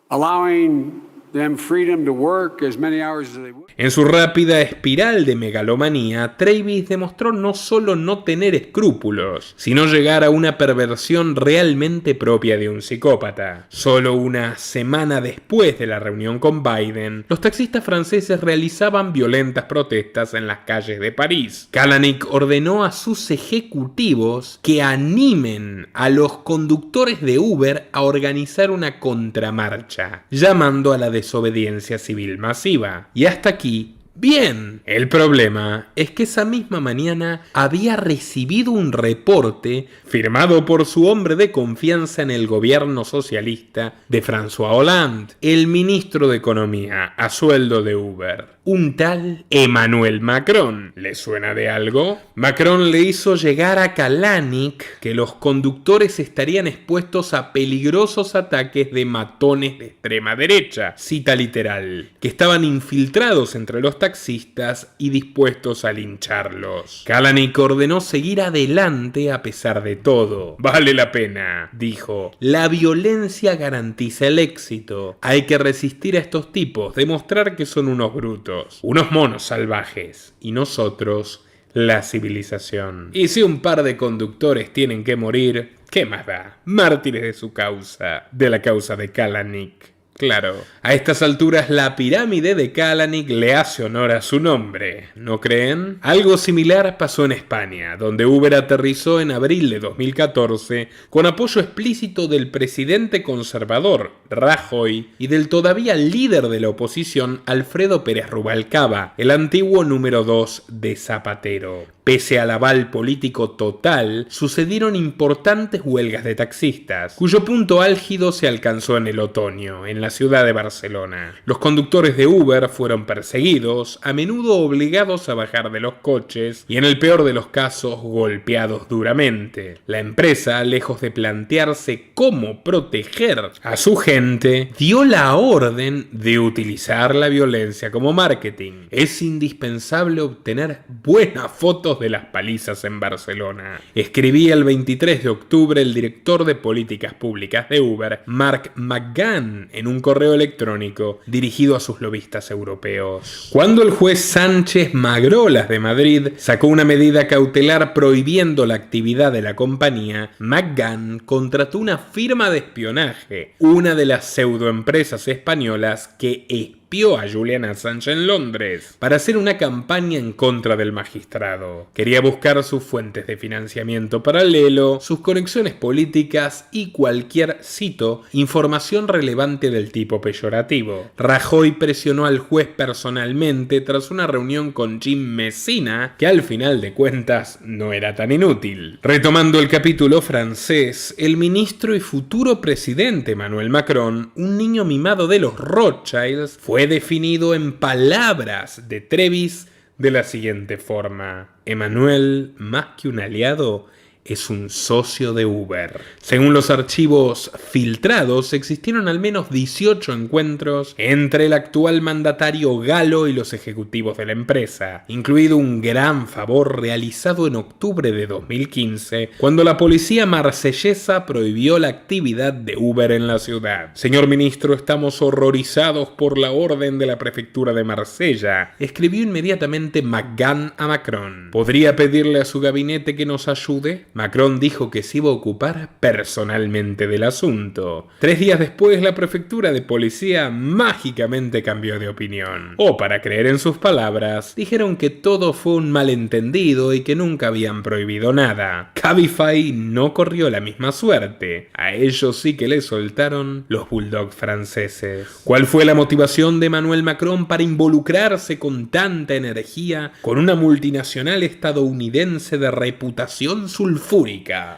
Speaker 4: allowing them freedom to work as many hours as they would.
Speaker 2: En su rápida espiral de megalomanía, Travis demostró no solo no tener escrúpulos, sino llegar a una perversión realmente propia de un psicópata. Solo una semana después de la reunión con Biden, los taxistas franceses realizaban violentas protestas en las calles de París. Kalanick ordenó a sus ejecutivos que animen a los conductores de Uber a organizar una contramarcha, llamando a la desobediencia civil masiva. Y hasta aquí, bien. El problema es que esa misma mañana había recibido un reporte firmado por su hombre de confianza en el gobierno socialista de François Hollande, el ministro de Economía a sueldo de Uber, un tal Emmanuel Macron. ¿Le suena de algo? Macron le hizo llegar a Kalanick que los conductores estarían expuestos a peligrosos ataques de matones de extrema derecha, cita literal, que estaban infiltrados entre los taxistas y dispuestos a lincharlos. Kalanick ordenó seguir adelante a pesar de todo. "Vale la pena", dijo. "La violencia garantiza el éxito. Hay que resistir a estos tipos, demostrar que son unos brutos, unos monos salvajes, y nosotros, la civilización. Y si un par de conductores tienen que morir, ¿qué más da? Mártires de su causa, de la causa de Kalanick". Claro, a estas alturas la pirámide de Kalanick le hace honor a su nombre, ¿no creen? Algo similar pasó en España, donde Uber aterrizó en abril de 2014 con apoyo explícito del presidente conservador, Rajoy, y del todavía líder de la oposición, Alfredo Pérez Rubalcaba, el antiguo número 2 de Zapatero. Pese al aval político total, sucedieron importantes huelgas de taxistas, cuyo punto álgido se alcanzó en el otoño, en la ciudad de Barcelona. Los conductores de Uber fueron perseguidos, a menudo obligados a bajar de los coches y en el peor de los casos golpeados duramente. La empresa, lejos de plantearse cómo proteger a su gente, dio la orden de utilizar la violencia como marketing. Es indispensable obtener buenas fotos de las palizas en Barcelona. Escribía el 23 de octubre el director de políticas públicas de Uber, Mark McGann, en un correo electrónico dirigido a sus lobistas europeos. Cuando el juez Sánchez Magrolas de Madrid sacó una medida cautelar prohibiendo la actividad de la compañía, McGann contrató una firma de espionaje, una de las pseudoempresas españolas que espió a Julian Assange en Londres para hacer una campaña en contra del magistrado. Quería buscar sus fuentes de financiamiento paralelo, sus conexiones políticas y cualquier, cito, información relevante del tipo peyorativo. Rajoy presionó al juez personalmente tras una reunión con Jim Messina, que al final de cuentas no era tan inútil. Retomando el capítulo francés, el ministro y futuro presidente Emmanuel Macron, un niño mimado de los Rothschilds, fue definido en palabras de Trevis de la siguiente forma: Emmanuel, más que un aliado, es un socio de Uber. Según los archivos filtrados, existieron al menos 18 encuentros entre el actual mandatario galo y los ejecutivos de la empresa, incluido un gran favor realizado en octubre de 2015, cuando la policía marsellesa prohibió la actividad de Uber en la ciudad. Señor ministro, estamos horrorizados por la orden de la prefectura de Marsella, escribió inmediatamente McGann a Macron. ¿Podría pedirle a su gabinete que nos ayude? Macron dijo que se iba a ocupar personalmente del asunto. 3 días después, la prefectura de policía mágicamente cambió de opinión. O, para creer en sus palabras, dijeron que todo fue un malentendido y que nunca habían prohibido nada. Cabify no corrió la misma suerte. A ellos sí que le soltaron los bulldogs franceses. ¿Cuál fue la motivación de Emmanuel Macron para involucrarse con tanta energía con una multinacional estadounidense de reputación sulfúrica?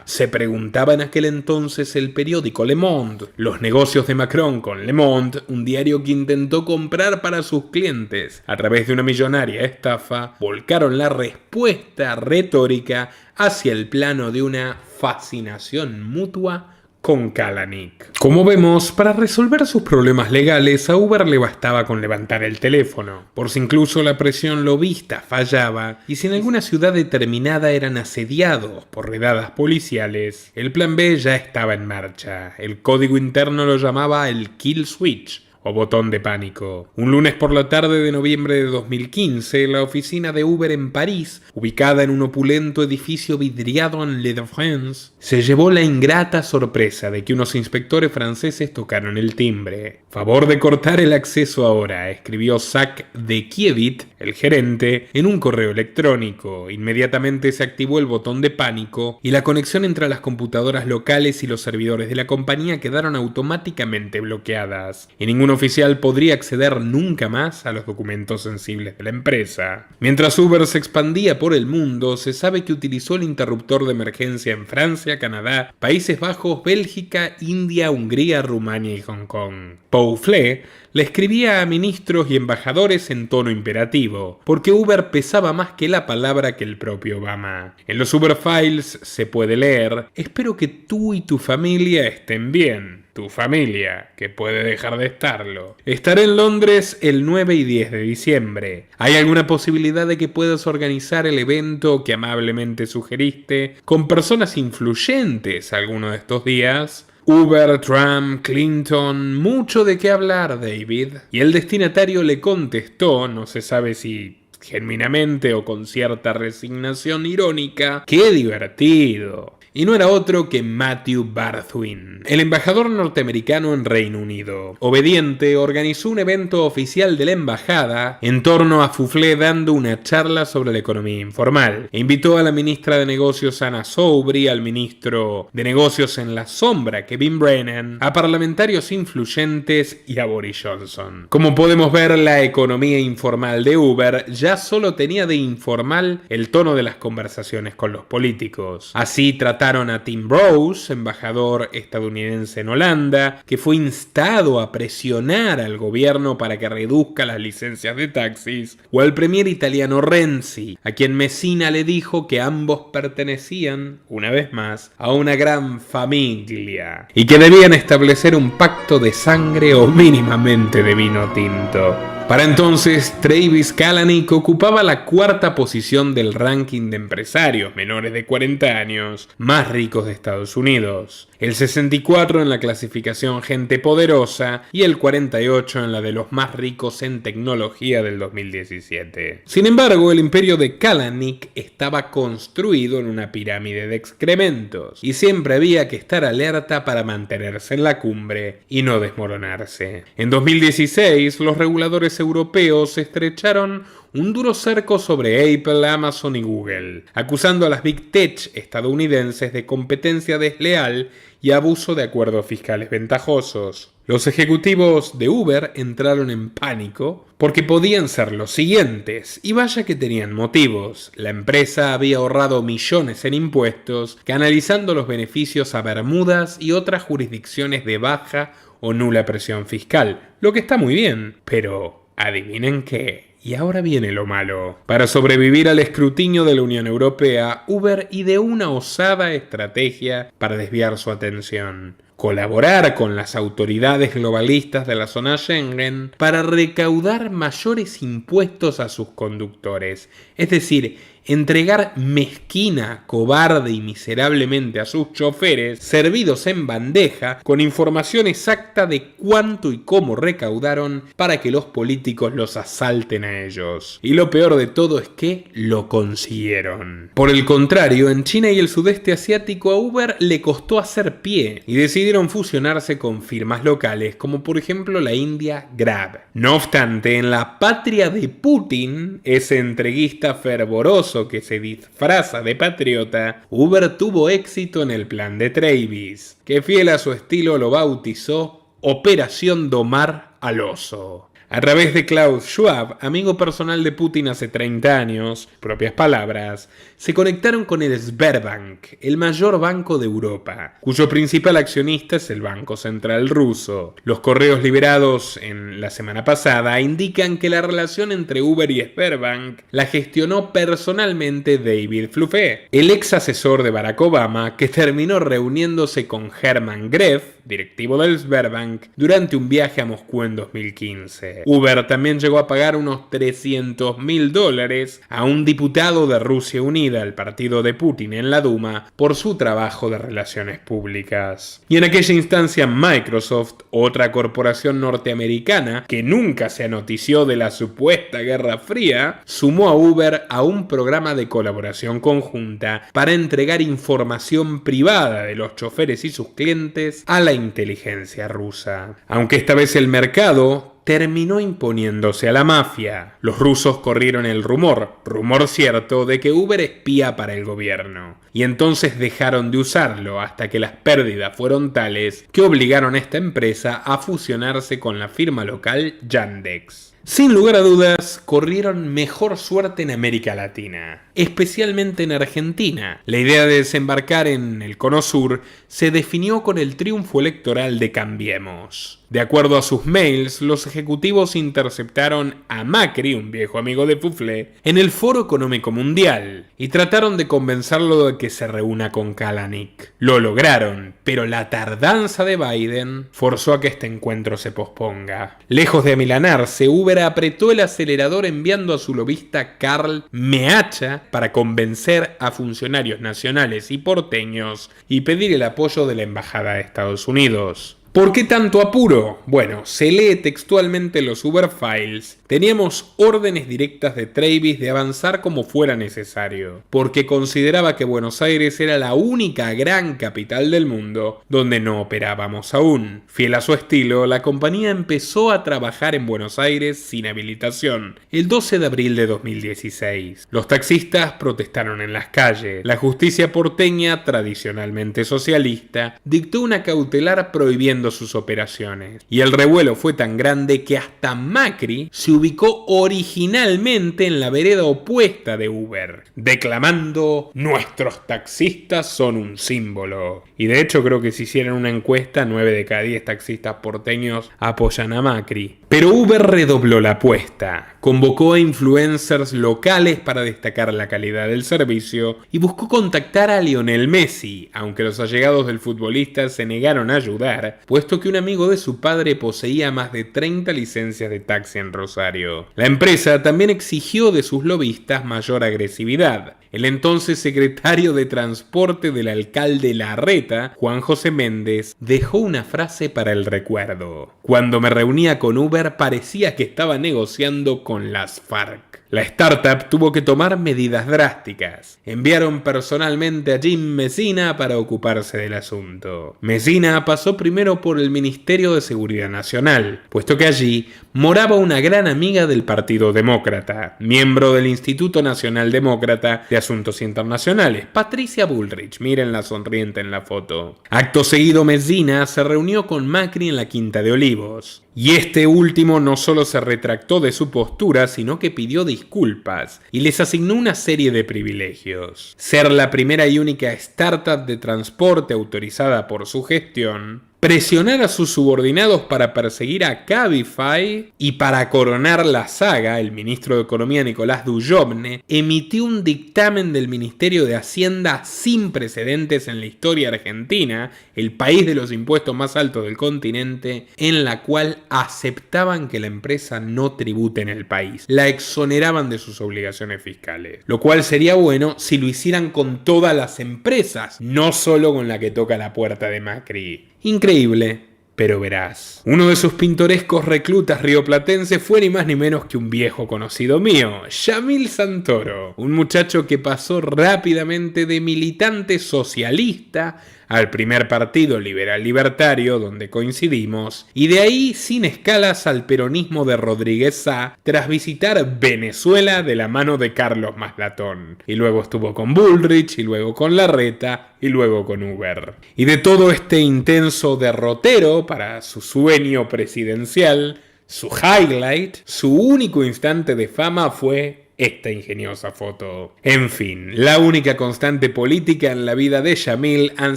Speaker 2: Se preguntaba en aquel entonces el periódico Le Monde. Los negocios de Macron con Le Monde, un diario que intentó comprar para sus clientes a través de una millonaria estafa, volcaron la respuesta retórica hacia el plano de una fascinación mutua con Kalanick. Como vemos, para resolver sus problemas legales, a Uber le bastaba con levantar el teléfono, por si incluso la presión lobista fallaba y si en alguna ciudad determinada eran asediados por redadas policiales, el plan B ya estaba en marcha. El código interno lo llamaba el kill switch, o botón de pánico. Un lunes por la tarde de noviembre de 2015, la oficina de Uber en París, ubicada en un opulento edificio vidriado en Ile-de-France, se llevó la ingrata sorpresa de que unos inspectores franceses tocaron el timbre. Favor de cortar el acceso ahora, escribió Zach de Kievit, el gerente, en un correo electrónico. Inmediatamente se activó el botón de pánico y la conexión entre las computadoras locales y los servidores de la compañía quedaron automáticamente bloqueadas. Y ningún oficial podría acceder nunca más a los documentos sensibles de la empresa. Mientras Uber se expandía por el mundo, se sabe que utilizó el interruptor de emergencia en Francia, Canadá, Países Bajos, Bélgica, India, Hungría, Rumania y Hong Kong. Pouflet le escribía a ministros y embajadores en tono imperativo, porque Uber pesaba más que la palabra que el propio Obama. En los Uber Files se puede leer: espero que tú y tu familia estén bien. Tu familia, que puede dejar de estarlo. Estaré en Londres el 9 y 10 de diciembre. ¿Hay alguna posibilidad de que puedas organizar el evento que amablemente sugeriste con personas influyentes alguno de estos días? Uber, Trump, Clinton, mucho de qué hablar, David. Y el destinatario le contestó, no se sabe si genuinamente o con cierta resignación irónica: ¡qué divertido! Y no era otro que Matthew Barthwin, el embajador norteamericano en Reino Unido. Obediente, organizó un evento oficial de la embajada en torno a Pouflet dando una charla sobre la economía informal. E invitó a la ministra de Negocios Anna Soubry, al ministro de Negocios en la sombra Kevin Brennan, a parlamentarios influyentes y a Boris Johnson. Como podemos ver, la economía informal de Uber ya solo tenía de informal el tono de las conversaciones con los políticos. Así trataba Votaron a Tim Rose, embajador estadounidense en Holanda, que fue instado a presionar al gobierno para que reduzca las licencias de taxis, o al premier italiano Renzi, a quien Messina le dijo que ambos pertenecían, una vez más, a una gran familia, y que debían establecer un pacto de sangre o mínimamente de vino tinto. Para entonces, Travis Kalanick ocupaba la 4ª posición del ranking de empresarios menores de 40 años más ricos de Estados Unidos, el 64 en la clasificación Gente Poderosa y el 48 en la de los más ricos en tecnología del 2017. Sin embargo, el imperio de Kalanick estaba construido en una pirámide de excrementos y siempre había que estar alerta para mantenerse en la cumbre y no desmoronarse. En 2016, los reguladores europeos estrecharon un duro cerco sobre Apple, Amazon y Google, acusando a las Big Tech estadounidenses de competencia desleal y abuso de acuerdos fiscales ventajosos. Los ejecutivos de Uber entraron en pánico porque podían ser los siguientes, y vaya que tenían motivos. La empresa había ahorrado millones en impuestos, canalizando los beneficios a Bermudas y otras jurisdicciones de baja o nula presión fiscal, lo que está muy bien, pero adivinen qué. Y ahora viene lo malo. Para sobrevivir al escrutinio de la Unión Europea, Uber ideó una osada estrategia para desviar su atención: colaborar con las autoridades globalistas de la zona Schengen para recaudar mayores impuestos a sus conductores, es decir, entregar mezquina, cobarde y miserablemente a sus choferes, servidos en bandeja, con información exacta de cuánto y cómo recaudaron para que los políticos los asalten a ellos. Y lo peor de todo es que lo consiguieron. Por el contrario, en China y el sudeste asiático a Uber le costó hacer pie y decidieron fusionarse con firmas locales, como por ejemplo la india Grab. No obstante, en la patria de Putin, ese entreguista fervoroso que se disfraza de patriota, Uber tuvo éxito en el plan de Travis, que fiel a su estilo lo bautizó Operación Domar al Oso. A través de Klaus Schwab, amigo personal de Putin hace 30 años, propias palabras, se conectaron con el Sberbank, el mayor banco de Europa, cuyo principal accionista es el Banco Central ruso. Los correos liberados en la semana pasada indican que la relación entre Uber y Sberbank la gestionó personalmente David Fluffé, el ex asesor de Barack Obama, que terminó reuniéndose con Hermann Greff, directivo del Sberbank, durante un viaje a Moscú en 2015. Uber también llegó a pagar unos $300.000 a un diputado de Rusia Unida, el partido de Putin en la Duma, por su trabajo de relaciones públicas. Y en aquella instancia Microsoft, otra corporación norteamericana que nunca se anotició de la supuesta Guerra Fría, sumó a Uber a un programa de colaboración conjunta para entregar información privada de los choferes y sus clientes a la inteligencia rusa. Aunque esta vez el mercado terminó imponiéndose a la mafia. Los rusos corrieron el rumor cierto, de que Uber espía para el gobierno, y entonces dejaron de usarlo hasta que las pérdidas fueron tales que obligaron a esta empresa a fusionarse con la firma local Yandex. Sin lugar a dudas, corrieron mejor suerte en América Latina, especialmente en Argentina. La idea de desembarcar en el Cono Sur se definió con el triunfo electoral de Cambiemos. De acuerdo a sus mails, los ejecutivos interceptaron a Macri, un viejo amigo de Fuflé, en el Foro Económico Mundial y trataron de convencerlo de que se reúna con Kalanick. Lo lograron, pero la tardanza de Biden forzó a que este encuentro se posponga. Lejos de amilanarse, Uber apretó el acelerador enviando a su lobista Karl Meacha para convencer a funcionarios nacionales y porteños y pedir el apoyo de la Embajada de Estados Unidos. ¿Por qué tanto apuro? Bueno, se lee textualmente en los Uber Files. Teníamos órdenes directas de Travis de avanzar como fuera necesario, porque consideraba que Buenos Aires era la única gran capital del mundo donde no operábamos aún. Fiel a su estilo, la compañía empezó a trabajar en Buenos Aires sin habilitación, el 12 de abril de 2016. Los taxistas protestaron en las calles. La justicia porteña, tradicionalmente socialista, dictó una cautelar prohibiendo expandiendo sus operaciones. Y el revuelo fue tan grande que hasta Macri se ubicó originalmente en la vereda opuesta de Uber, declamando: nuestros taxistas son un símbolo. Y de hecho creo que si hicieran una encuesta, 9 de cada 10 taxistas porteños apoyan a Macri. Pero Uber redobló la apuesta, convocó a influencers locales para destacar la calidad del servicio y buscó contactar a Lionel Messi, aunque los allegados del futbolista se negaron a ayudar, puesto que un amigo de su padre poseía más de 30 licencias de taxi en Rosario. La empresa también exigió de sus lobistas mayor agresividad. El entonces secretario de Transporte del alcalde Larreta, Juan José Méndez, dejó una frase para el recuerdo: cuando me reunía con Uber parecía que estaba negociando con las FARC. La startup tuvo que tomar medidas drásticas. Enviaron personalmente a Jim Messina para ocuparse del asunto. Messina pasó primero por el Ministerio de Seguridad Nacional, puesto que allí moraba una gran amiga del Partido Demócrata, miembro del Instituto Nacional Demócrata de Asuntos Internacionales, Patricia Bullrich. Miren la sonriente en la foto. Acto seguido, Messina se reunió con Macri en la Quinta de Olivos. Y este último no solo se retractó de su postura, sino que pidió disculpas y les asignó una serie de privilegios. Ser la primera y única startup de transporte autorizada por su gestión, presionar a sus subordinados para perseguir a Cabify y, para coronar la saga, el ministro de Economía Nicolás Dujovne emitió un dictamen del Ministerio de Hacienda sin precedentes en la historia argentina, el país de los impuestos más altos del continente, en la cual aceptaban que la empresa no tribute en el país, la exoneraban de sus obligaciones fiscales, lo cual sería bueno si lo hicieran con todas las empresas, no solo con la que toca la puerta de Macri. Increíble, pero veraz. Uno de sus pintorescos reclutas rioplatenses fue ni más ni menos que un viejo conocido mío, Yamil Santoro, un muchacho que pasó rápidamente de militante socialista al primer partido liberal libertario, donde coincidimos, y de ahí sin escalas al peronismo de Rodríguez Sá, tras visitar Venezuela de la mano de Carlos Maslatón, y luego estuvo con Bullrich, y luego con Larreta, y luego con Uber. Y de todo este intenso derrotero para su sueño presidencial, su highlight, su único instante de fama fue esta ingeniosa foto. En fin, la única constante política en la vida de Yamil han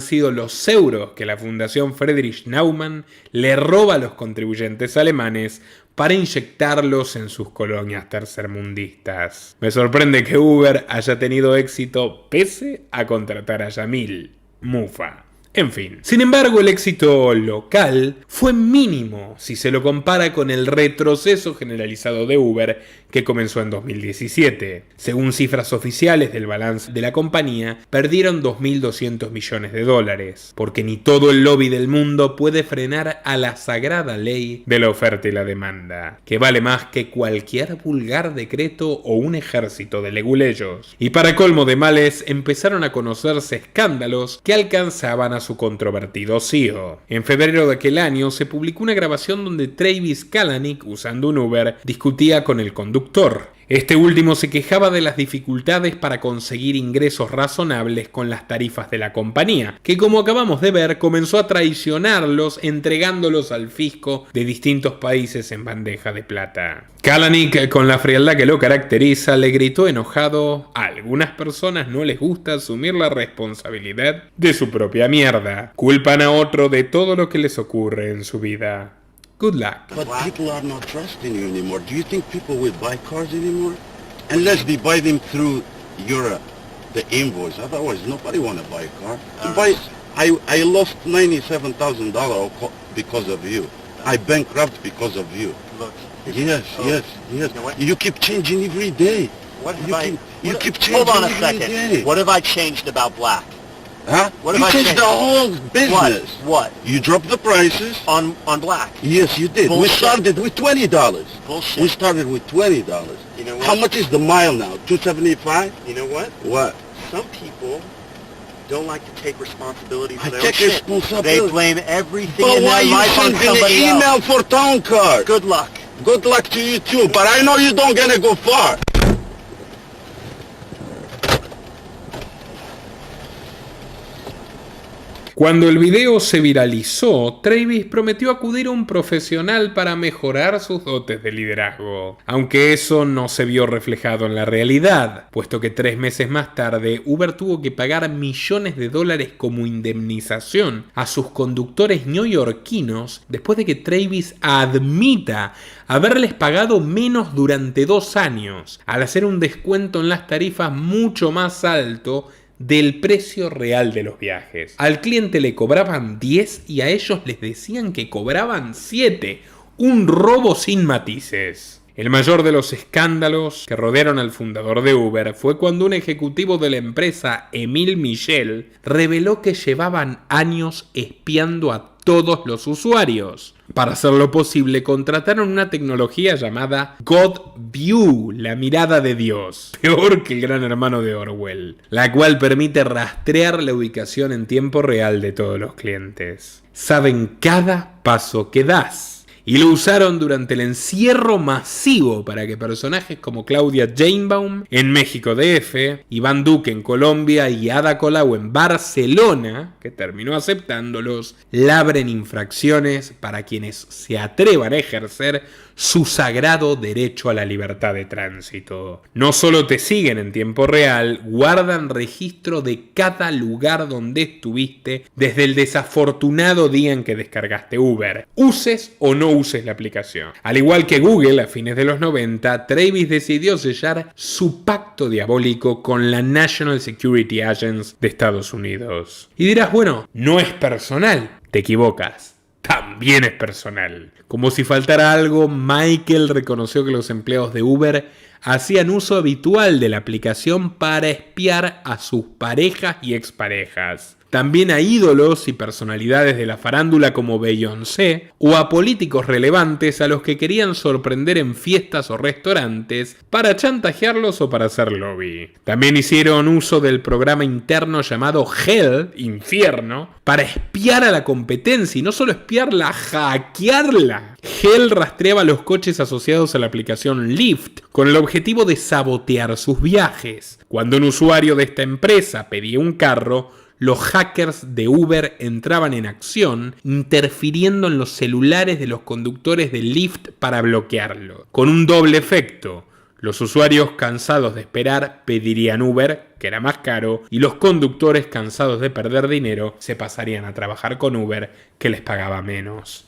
Speaker 2: sido los euros que la Fundación Friedrich Naumann le roba a los contribuyentes alemanes para inyectarlos en sus colonias tercermundistas. Me sorprende que Uber haya tenido éxito pese a contratar a Yamil. Mufa. En fin, sin embargo, el éxito local fue mínimo si se lo compara con el retroceso generalizado de Uber que comenzó en 2017. Según cifras oficiales del balance de la compañía, perdieron 2.200 millones de dólares, porque ni todo el lobby del mundo puede frenar a la sagrada ley de la oferta y la demanda, que vale más que cualquier vulgar decreto o un ejército de leguleyos. Y para colmo de males, empezaron a conocerse escándalos que alcanzaban a su controvertido CEO. En febrero de aquel año se publicó una grabación donde Travis Kalanick, usando un Uber, discutía con el conductor. Este último se quejaba de las dificultades para conseguir ingresos razonables con las tarifas de la compañía, que, como acabamos de ver, comenzó a traicionarlos entregándolos al fisco de distintos países en bandeja de plata. Kalanick, con la frialdad que lo caracteriza, le gritó enojado: a algunas personas no les gusta asumir la responsabilidad de su propia mierda. Culpan a otro de todo lo que les ocurre en su vida. Good luck.
Speaker 5: But people are not trusting you anymore. Do you think people will buy cars anymore? Unless they buy them through the invoice. Otherwise, nobody want to buy a car. I lost $97,000 because of you. I bankrupt because of you.
Speaker 6: Look.
Speaker 5: Yes.
Speaker 6: You know what?
Speaker 5: You keep changing every day. You keep changing
Speaker 6: Hold on a
Speaker 5: every
Speaker 6: second.
Speaker 5: day.
Speaker 6: What have I changed about black?
Speaker 5: Huh?
Speaker 6: What
Speaker 5: You
Speaker 6: have I
Speaker 5: changed
Speaker 6: changed?
Speaker 5: the whole business.
Speaker 6: What?
Speaker 5: You dropped the prices.
Speaker 6: On black?
Speaker 5: Yes, you did.
Speaker 6: Bullshit.
Speaker 5: We started with $20.
Speaker 6: Bullshit.
Speaker 5: We started with $20.
Speaker 6: You know what?
Speaker 5: How much is the mile now? $2.75?
Speaker 6: You know what?
Speaker 5: What?
Speaker 6: Some people don't like to take responsibility for
Speaker 5: I
Speaker 6: their
Speaker 5: take
Speaker 6: own shit.
Speaker 5: responsibility.
Speaker 6: They blame everything
Speaker 5: But
Speaker 6: in
Speaker 5: why
Speaker 6: their
Speaker 5: you
Speaker 6: life on
Speaker 5: sending
Speaker 6: somebody
Speaker 5: an email
Speaker 6: else.
Speaker 5: for town card?
Speaker 6: Good luck.
Speaker 5: Good luck to you too, but I know you don't gonna go far.
Speaker 2: Cuando el video se viralizó, Travis prometió acudir a un profesional para mejorar sus dotes de liderazgo, aunque eso no se vio reflejado en la realidad, puesto que 3 meses más tarde Uber tuvo que pagar millones de dólares como indemnización a sus conductores neoyorquinos después de que Travis admita haberles pagado menos durante 2 años, al hacer un descuento en las tarifas mucho más alto del precio real de los viajes. Al cliente le cobraban 10 y a ellos les decían que cobraban 7. Un robo sin matices. El mayor de los escándalos que rodearon al fundador de Uber fue cuando un ejecutivo de la empresa, Emil Michel, reveló que llevaban años espiando a todos los usuarios. Para hacerlo posible, contrataron una tecnología llamada God View, la mirada de Dios, peor que el Gran Hermano de Orwell, la cual permite rastrear la ubicación en tiempo real de todos los clientes. Saben cada paso que das. Y lo usaron durante el encierro masivo para que personajes como Claudia Sheinbaum en México DF, Iván Duque en Colombia y Ada Colau en Barcelona, que terminó aceptándolos, labren infracciones para quienes se atrevan a ejercer su sagrado derecho a la libertad de tránsito. No solo te siguen en tiempo real, guardan registro de cada lugar donde estuviste desde el desafortunado día en que descargaste Uber, uses o no uses la aplicación. Al igual que Google a fines de los 90, Travis decidió sellar su pacto diabólico con la National Security Agency de Estados Unidos. Y dirás, bueno, no es personal. Te equivocas. También es personal. Como si faltara algo, Michael reconoció que los empleados de Uber hacían uso habitual de la aplicación para espiar a sus parejas y exparejas. También a ídolos y personalidades de la farándula como Beyoncé o a políticos relevantes a los que querían sorprender en fiestas o restaurantes para chantajearlos o para hacer lobby. También hicieron uso del programa interno llamado Hell, Infierno, para espiar a la competencia y no solo espiarla, hackearla. Hell rastreaba los coches asociados a la aplicación Lyft con el objetivo de sabotear sus viajes. Cuando un usuario de esta empresa pedía un carro, los hackers de Uber entraban en acción, interfiriendo en los celulares de los conductores de Lyft para bloquearlo. Con un doble efecto. Los usuarios cansados de esperar pedirían Uber, que era más caro, y los conductores cansados de perder dinero se pasarían a trabajar con Uber, que les pagaba menos.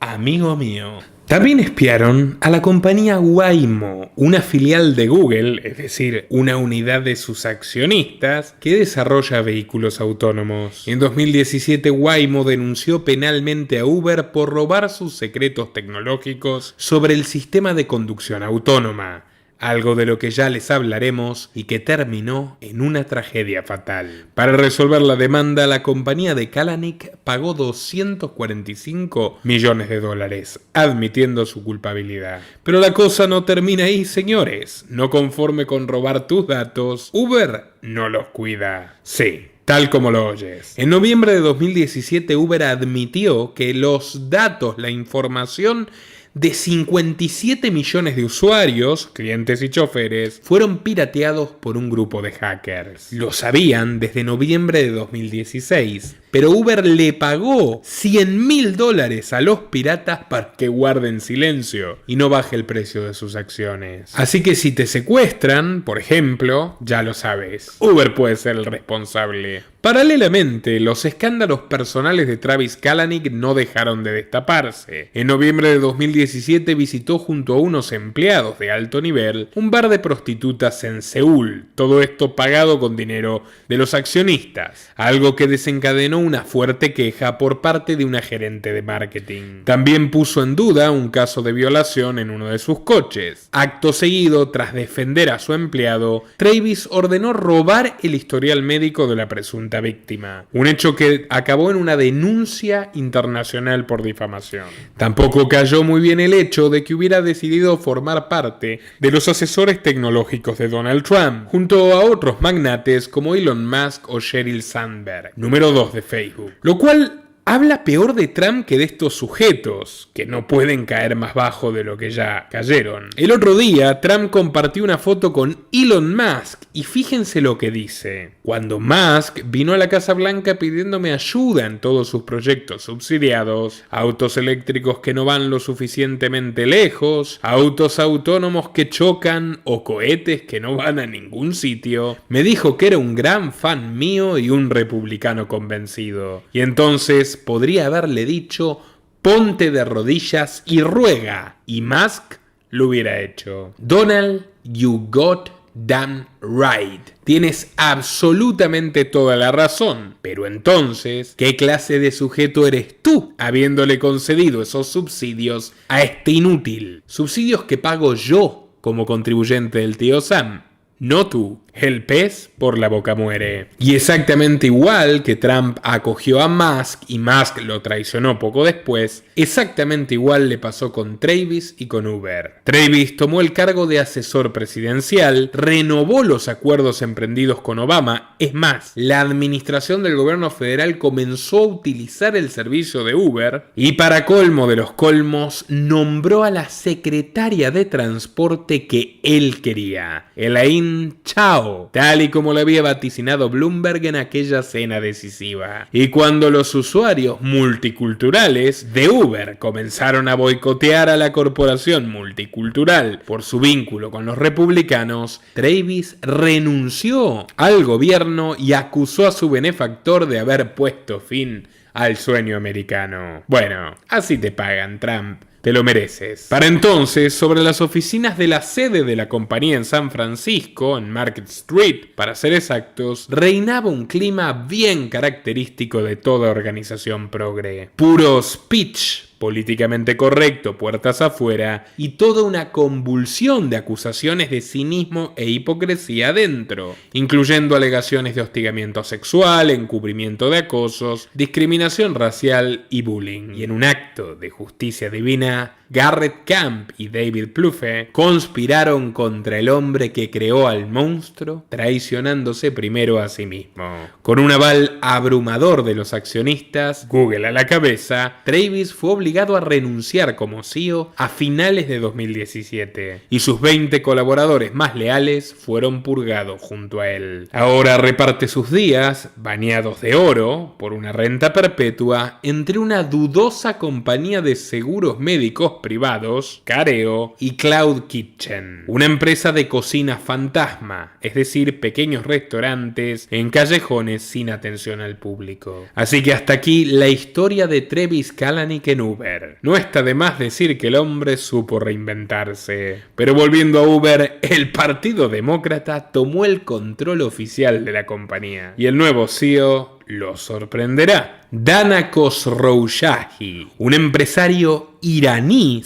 Speaker 2: Amigo mío. También espiaron a la compañía Waymo, una filial de Google, es decir, una unidad de sus accionistas que desarrolla vehículos autónomos. En 2017, Waymo denunció penalmente a Uber por robar sus secretos tecnológicos sobre el sistema de conducción autónoma. Algo de lo que ya les hablaremos y que terminó en una tragedia fatal. Para resolver la demanda, la compañía de Kalanick pagó $245 millones, admitiendo su culpabilidad. Pero la cosa no termina ahí, señores. No conforme con robar tus datos, Uber no los cuida. Sí. Tal como lo oyes. En noviembre de 2017, Uber admitió que los datos, la información de 57 millones de usuarios, clientes y choferes, fueron pirateados por un grupo de hackers. Lo sabían desde noviembre de 2016, pero Uber le pagó $100.000 a los piratas para que guarden silencio y no baje el precio de sus acciones. Así que si te secuestran, por ejemplo, ya lo sabes, Uber puede ser el responsable. Paralelamente, los escándalos personales de Travis Kalanick no dejaron de destaparse. En noviembre de 2017 visitó junto a unos empleados de alto nivel un bar de prostitutas en Seúl, todo esto pagado con dinero de los accionistas, algo que desencadenó una fuerte queja por parte de una gerente de marketing. También puso en duda un caso de violación en uno de sus coches. Acto seguido, tras defender a su empleado, Travis ordenó robar el historial médico de la presunta víctima, un hecho que acabó en una denuncia internacional por difamación. Tampoco cayó muy bien el hecho de que hubiera decidido formar parte de los asesores tecnológicos de Donald Trump, junto a otros magnates como Elon Musk o Sheryl Sandberg, número 2 de Facebook, lo cual habla peor de Trump que de estos sujetos, que no pueden caer más bajo de lo que ya cayeron. El otro día, Trump compartió una foto con Elon Musk y fíjense lo que dice. Cuando Musk vino a la Casa Blanca pidiéndome ayuda en todos sus proyectos subsidiados, autos eléctricos que no van lo suficientemente lejos, autos autónomos que chocan o cohetes que no van a ningún sitio, me dijo que era un gran fan mío y un republicano convencido. Y entonces podría haberle dicho, ponte de rodillas y ruega, y Musk lo hubiera hecho. Donald, you got damn right. Tienes absolutamente toda la razón. Pero entonces, ¿qué clase de sujeto eres tú, habiéndole concedido esos subsidios a este inútil? Subsidios que pago yo como contribuyente del tío Sam, no tú. El pez por la boca muere. Y exactamente igual que Trump acogió a Musk y Musk lo traicionó poco después, exactamente igual le pasó con Travis y con Uber. Travis tomó el cargo de asesor presidencial, renovó los acuerdos emprendidos con Obama, es más, la administración del gobierno federal comenzó a utilizar el servicio de Uber y para colmo de los colmos, nombró a la secretaria de transporte que él quería, Elaine Chao, tal y como lo había vaticinado Bloomberg en aquella cena decisiva. Y cuando los usuarios multiculturales de Uber comenzaron a boicotear a la corporación multicultural por su vínculo con los republicanos, Travis renunció al gobierno y acusó a su benefactor de haber puesto fin al sueño americano. Bueno, así te pagan, Trump. Te lo mereces. Para entonces, sobre las oficinas de la sede de la compañía en San Francisco, en Market Street, para ser exactos, reinaba un clima bien característico de toda organización progre. Puro speech políticamente correcto, puertas afuera, y toda una convulsión de acusaciones de cinismo e hipocresía adentro, incluyendo alegaciones de hostigamiento sexual, encubrimiento de acosos, discriminación racial y bullying. Y en un acto de justicia divina, Garrett Camp y David Plouffe conspiraron contra el hombre que creó al monstruo, traicionándose primero a sí mismo. Con un aval abrumador de los accionistas, Google a la cabeza, Travis fue obligado a renunciar como CEO a finales de 2017 y sus 20 colaboradores más leales fueron purgados junto a él. Ahora reparte sus días, bañados de oro, por una renta perpetua, entre una dudosa compañía de seguros médicos privados, Careo y Cloud Kitchen, una empresa de cocina fantasma, es decir, pequeños restaurantes en callejones sin atención al público. Así que hasta aquí la historia de Travis Kalanick en Uber. No está de más decir que el hombre supo reinventarse. Pero volviendo a Uber, el Partido Demócrata tomó el control oficial de la compañía y el nuevo CEO lo sorprenderá. Dana Khosrowshahi, un empresario iraní,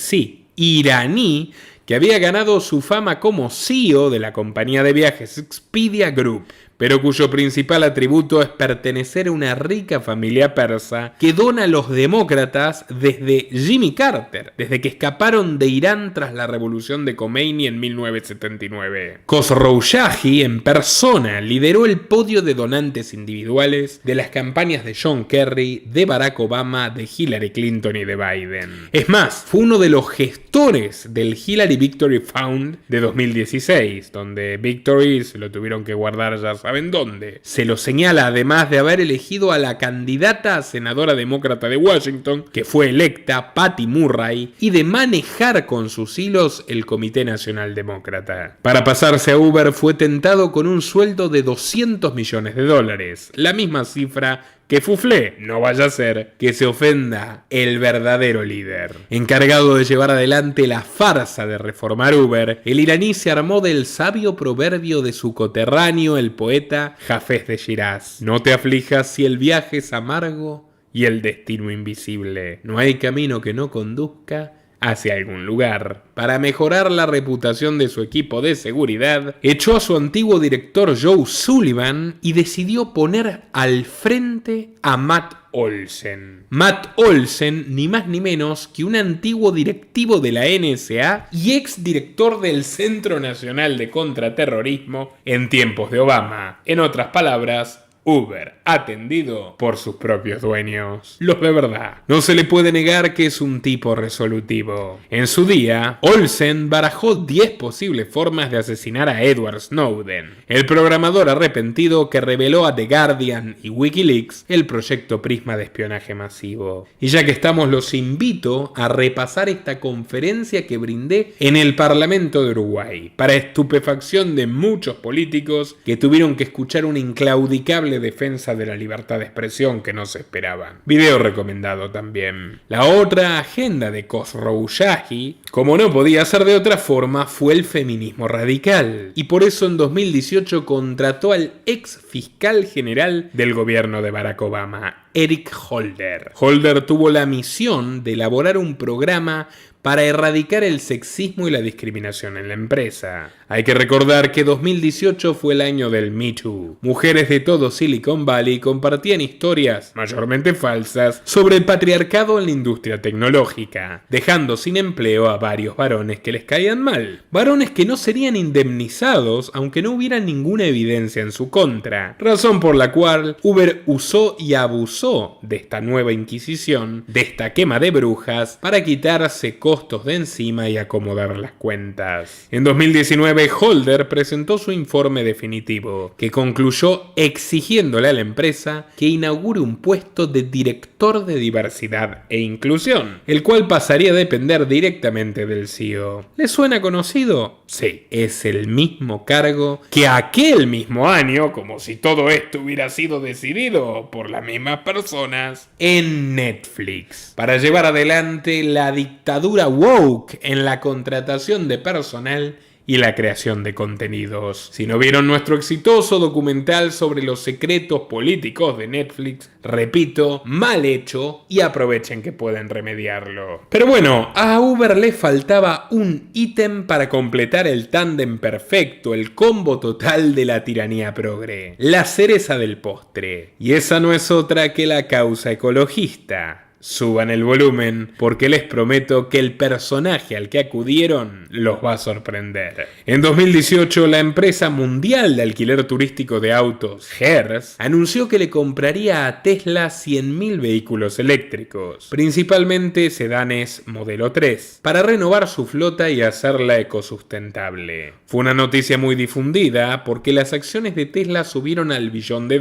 Speaker 2: que había ganado su fama como CEO de la compañía de viajes Expedia Group, pero cuyo principal atributo es pertenecer a una rica familia persa que dona a los demócratas desde Jimmy Carter, desde que escaparon de Irán tras la revolución de Khomeini en 1979. Khosrowshahi en persona lideró el podio de donantes individuales de las campañas de John Kerry, de Barack Obama, de Hillary Clinton y de Biden. Es más, fue uno de los gestores del Hillary Victory Fund de 2016, donde Victory se lo tuvieron que guardar ya ¿saben dónde? Se lo señala además de haber elegido a la candidata a senadora demócrata de Washington, que fue electa, Patty Murray, y de manejar con sus hilos el Comité Nacional Demócrata. Para pasarse a Uber fue tentado con un sueldo de $200 millones, la misma cifra que fuflé, no vaya a ser que se ofenda el verdadero líder. Encargado de llevar adelante la farsa de reformar Uber, el iraní se armó del sabio proverbio de su coterráneo, el poeta Hafez de Shiraz: no te aflijas si el viaje es amargo y el destino invisible. No hay camino que no conduzca hacia algún lugar. Para mejorar la reputación de su equipo de seguridad, echó a su antiguo director Joe Sullivan y decidió poner al frente a Matt Olsen. Matt Olsen, ni más ni menos que un antiguo directivo de la NSA y ex director del Centro Nacional de Contraterrorismo en tiempos de Obama. En otras palabras, Uber, atendido por sus propios dueños. Los de verdad. No se le puede negar que es un tipo resolutivo. En su día, Olsen barajó 10 posibles formas de asesinar a Edward Snowden, el programador arrepentido que reveló a The Guardian y Wikileaks el proyecto Prisma de espionaje masivo. Y ya que estamos, los invito a repasar esta conferencia que brindé en el Parlamento de Uruguay, para estupefacción de muchos políticos que tuvieron que escuchar una inclaudicable defensa de la libertad de expresión que no se esperaban. Video recomendado también. La otra agenda de Khosrowshahi, como no podía ser de otra forma, fue el feminismo radical, y por eso en 2018 contrató al ex fiscal general del gobierno de Barack Obama, Eric Holder. Holder tuvo la misión de elaborar un programa para erradicar el sexismo y la discriminación en la empresa. Hay que recordar que 2018 fue el año del Me Too. Mujeres de todo Silicon Valley compartían historias, mayormente falsas, sobre el patriarcado en la industria tecnológica, dejando sin empleo a varios varones que les caían mal. Varones que no serían indemnizados aunque no hubiera ninguna evidencia en su contra. Razón por la cual Uber usó y abusó de esta nueva inquisición, de esta quema de brujas, para quitarse costos de encima y acomodar las cuentas. En 2019, Holder presentó su informe definitivo, que concluyó exigiéndole a la empresa que inaugure un puesto de director de diversidad e inclusión, el cual pasaría a depender directamente del CEO. ¿Le suena conocido? Sí, es el mismo cargo que aquel mismo año, como si todo esto hubiera sido decidido por las mismas personas, en Netflix, para llevar adelante la dictadura woke en la contratación de personal y la creación de contenidos. Si no vieron nuestro exitoso documental sobre los secretos políticos de Netflix, repito, mal hecho, y aprovechen que pueden remediarlo. Pero bueno, a Uber le faltaba un ítem para completar el tándem perfecto, el combo total de la tiranía progre, la cereza del postre. Y esa no es otra que la causa ecologista. Suban el volumen, porque les prometo que el personaje al que acudieron los va a sorprender. En 2018, la empresa mundial de alquiler turístico de autos, Hertz, anunció que le compraría a Tesla 100.000 vehículos eléctricos, principalmente sedanes modelo 3, para renovar su flota y hacerla ecosustentable. Fue una noticia muy difundida porque las acciones de Tesla subieron al $1 billón,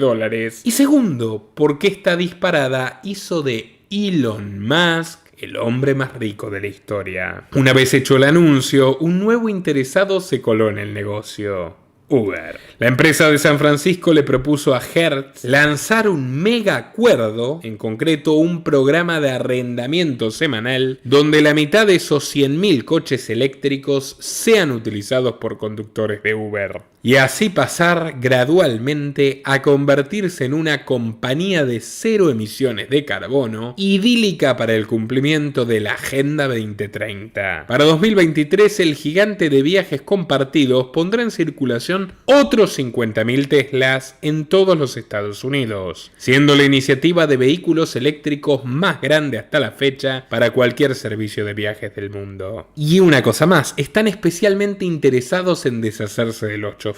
Speaker 2: y segundo, porque esta disparada hizo de Elon Musk el hombre más rico de la historia. Una vez hecho el anuncio, un nuevo interesado se coló en el negocio: Uber. La empresa de San Francisco le propuso a Hertz lanzar un mega acuerdo, en concreto un programa de arrendamiento semanal, donde la mitad de esos 100.000 coches eléctricos sean utilizados por conductores de Uber, y así pasar gradualmente a convertirse en una compañía de cero emisiones de carbono, idílica para el cumplimiento de la Agenda 2030. Para 2023, el gigante de viajes compartidos pondrá en circulación otros 50.000 Teslas en todos los Estados Unidos, siendo la iniciativa de vehículos eléctricos más grande hasta la fecha para cualquier servicio de viajes del mundo. Y una cosa más, están especialmente interesados en deshacerse de los choferes.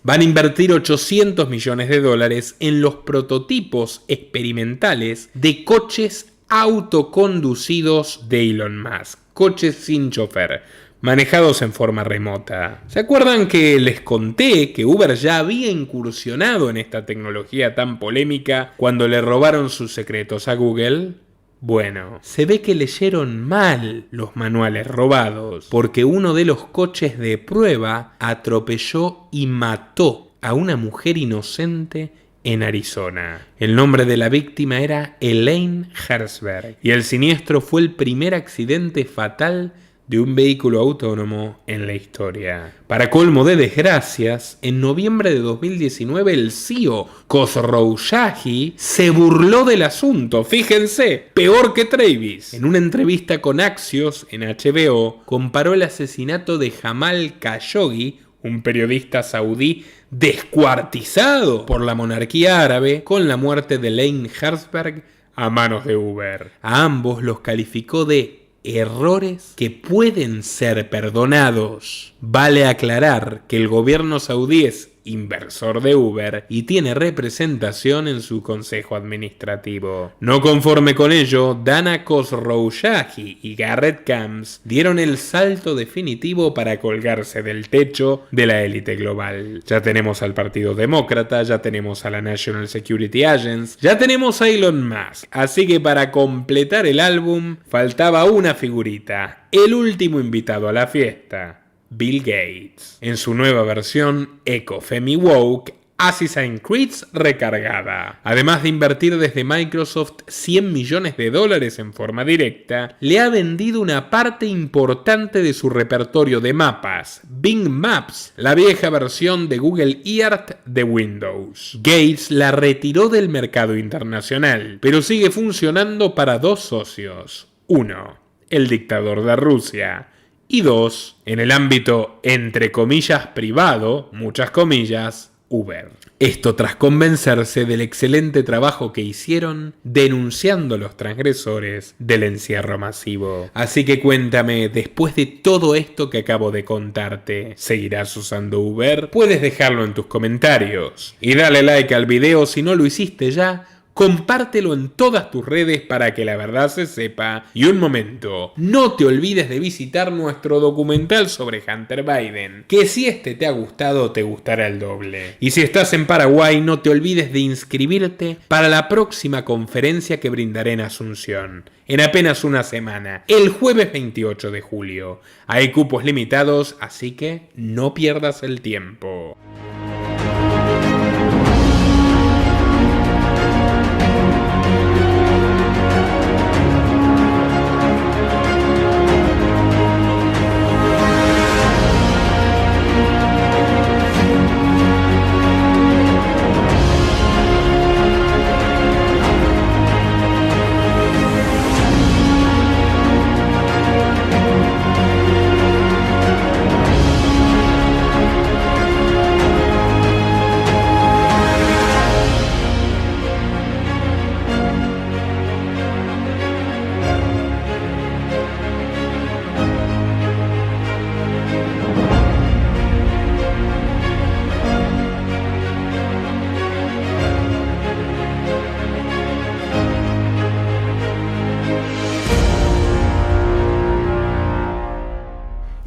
Speaker 2: Van a invertir $800 millones en los prototipos experimentales de coches autoconducidos de Elon Musk, coches sin chofer, manejados en forma remota. ¿Se acuerdan que les conté que Uber ya había incursionado en esta tecnología tan polémica cuando le robaron sus secretos a Google? Bueno, se ve que leyeron mal los manuales robados, porque uno de los coches de prueba atropelló y mató a una mujer inocente en Arizona. El nombre de la víctima era Elaine Herzberg, y el siniestro fue el primer accidente fatal de un vehículo autónomo en la historia. Para colmo de desgracias, en noviembre de 2019 el CEO Khosrowshahi se burló del asunto, fíjense, peor que Travis. En una entrevista con Axios en HBO, comparó el asesinato de Jamal Khashoggi, un periodista saudí descuartizado por la monarquía árabe, con la muerte de Elaine Herzberg a manos de Uber. A ambos los calificó de errores que pueden ser perdonados. Vale aclarar que el gobierno saudí es inversor de Uber y tiene representación en su consejo administrativo. No conforme con ello, Dana Khosrowshahi y Garrett Camps dieron el salto definitivo para colgarse del techo de la élite global. Ya tenemos al Partido Demócrata, ya tenemos a la National Security Agency, ya tenemos a Elon Musk, así que para completar el álbum faltaba una figurita, el último invitado a la fiesta. Bill Gates, en su nueva versión Eco Femi Woke, Assassin's Creed recargada. Además de invertir desde Microsoft $100 millones en forma directa, le ha vendido una parte importante de su repertorio de mapas, Bing Maps, la vieja versión de Google Earth de Windows. Gates la retiró del mercado internacional, pero sigue funcionando para dos socios. 1. El dictador de Rusia. Y 2. En el ámbito, entre comillas, privado, muchas comillas, Uber. Esto tras convencerse del excelente trabajo que hicieron denunciando a los transgresores del encierro masivo. Así que cuéntame, después de todo esto que acabo de contarte, ¿seguirás usando Uber? Puedes dejarlo en tus comentarios. Y dale like al video si no lo hiciste ya. Compártelo en todas tus redes para que la verdad se sepa. Y un momento, no te olvides de visitar nuestro documental sobre Hunter Biden, que si este te ha gustado, te gustará el doble. Y si estás en Paraguay, no te olvides de inscribirte para la próxima conferencia que brindaré en Asunción, en apenas una semana, el jueves 28 de julio. Hay cupos limitados, así que no pierdas el tiempo.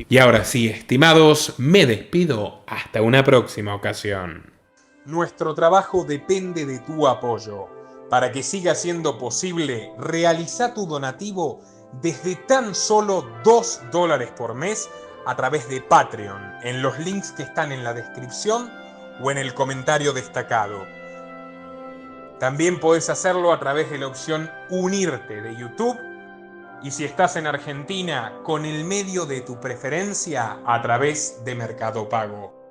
Speaker 2: Y ahora sí, estimados, me despido hasta una próxima ocasión.
Speaker 1: Nuestro trabajo depende de tu apoyo. Para que siga siendo posible, realiza tu donativo desde tan solo $2 por mes a través de Patreon, en los links que están en la descripción o en el comentario destacado. También podés hacerlo a través de la opción Unirte de YouTube. Y si estás en Argentina, con el medio de tu preferencia a través de Mercado Pago.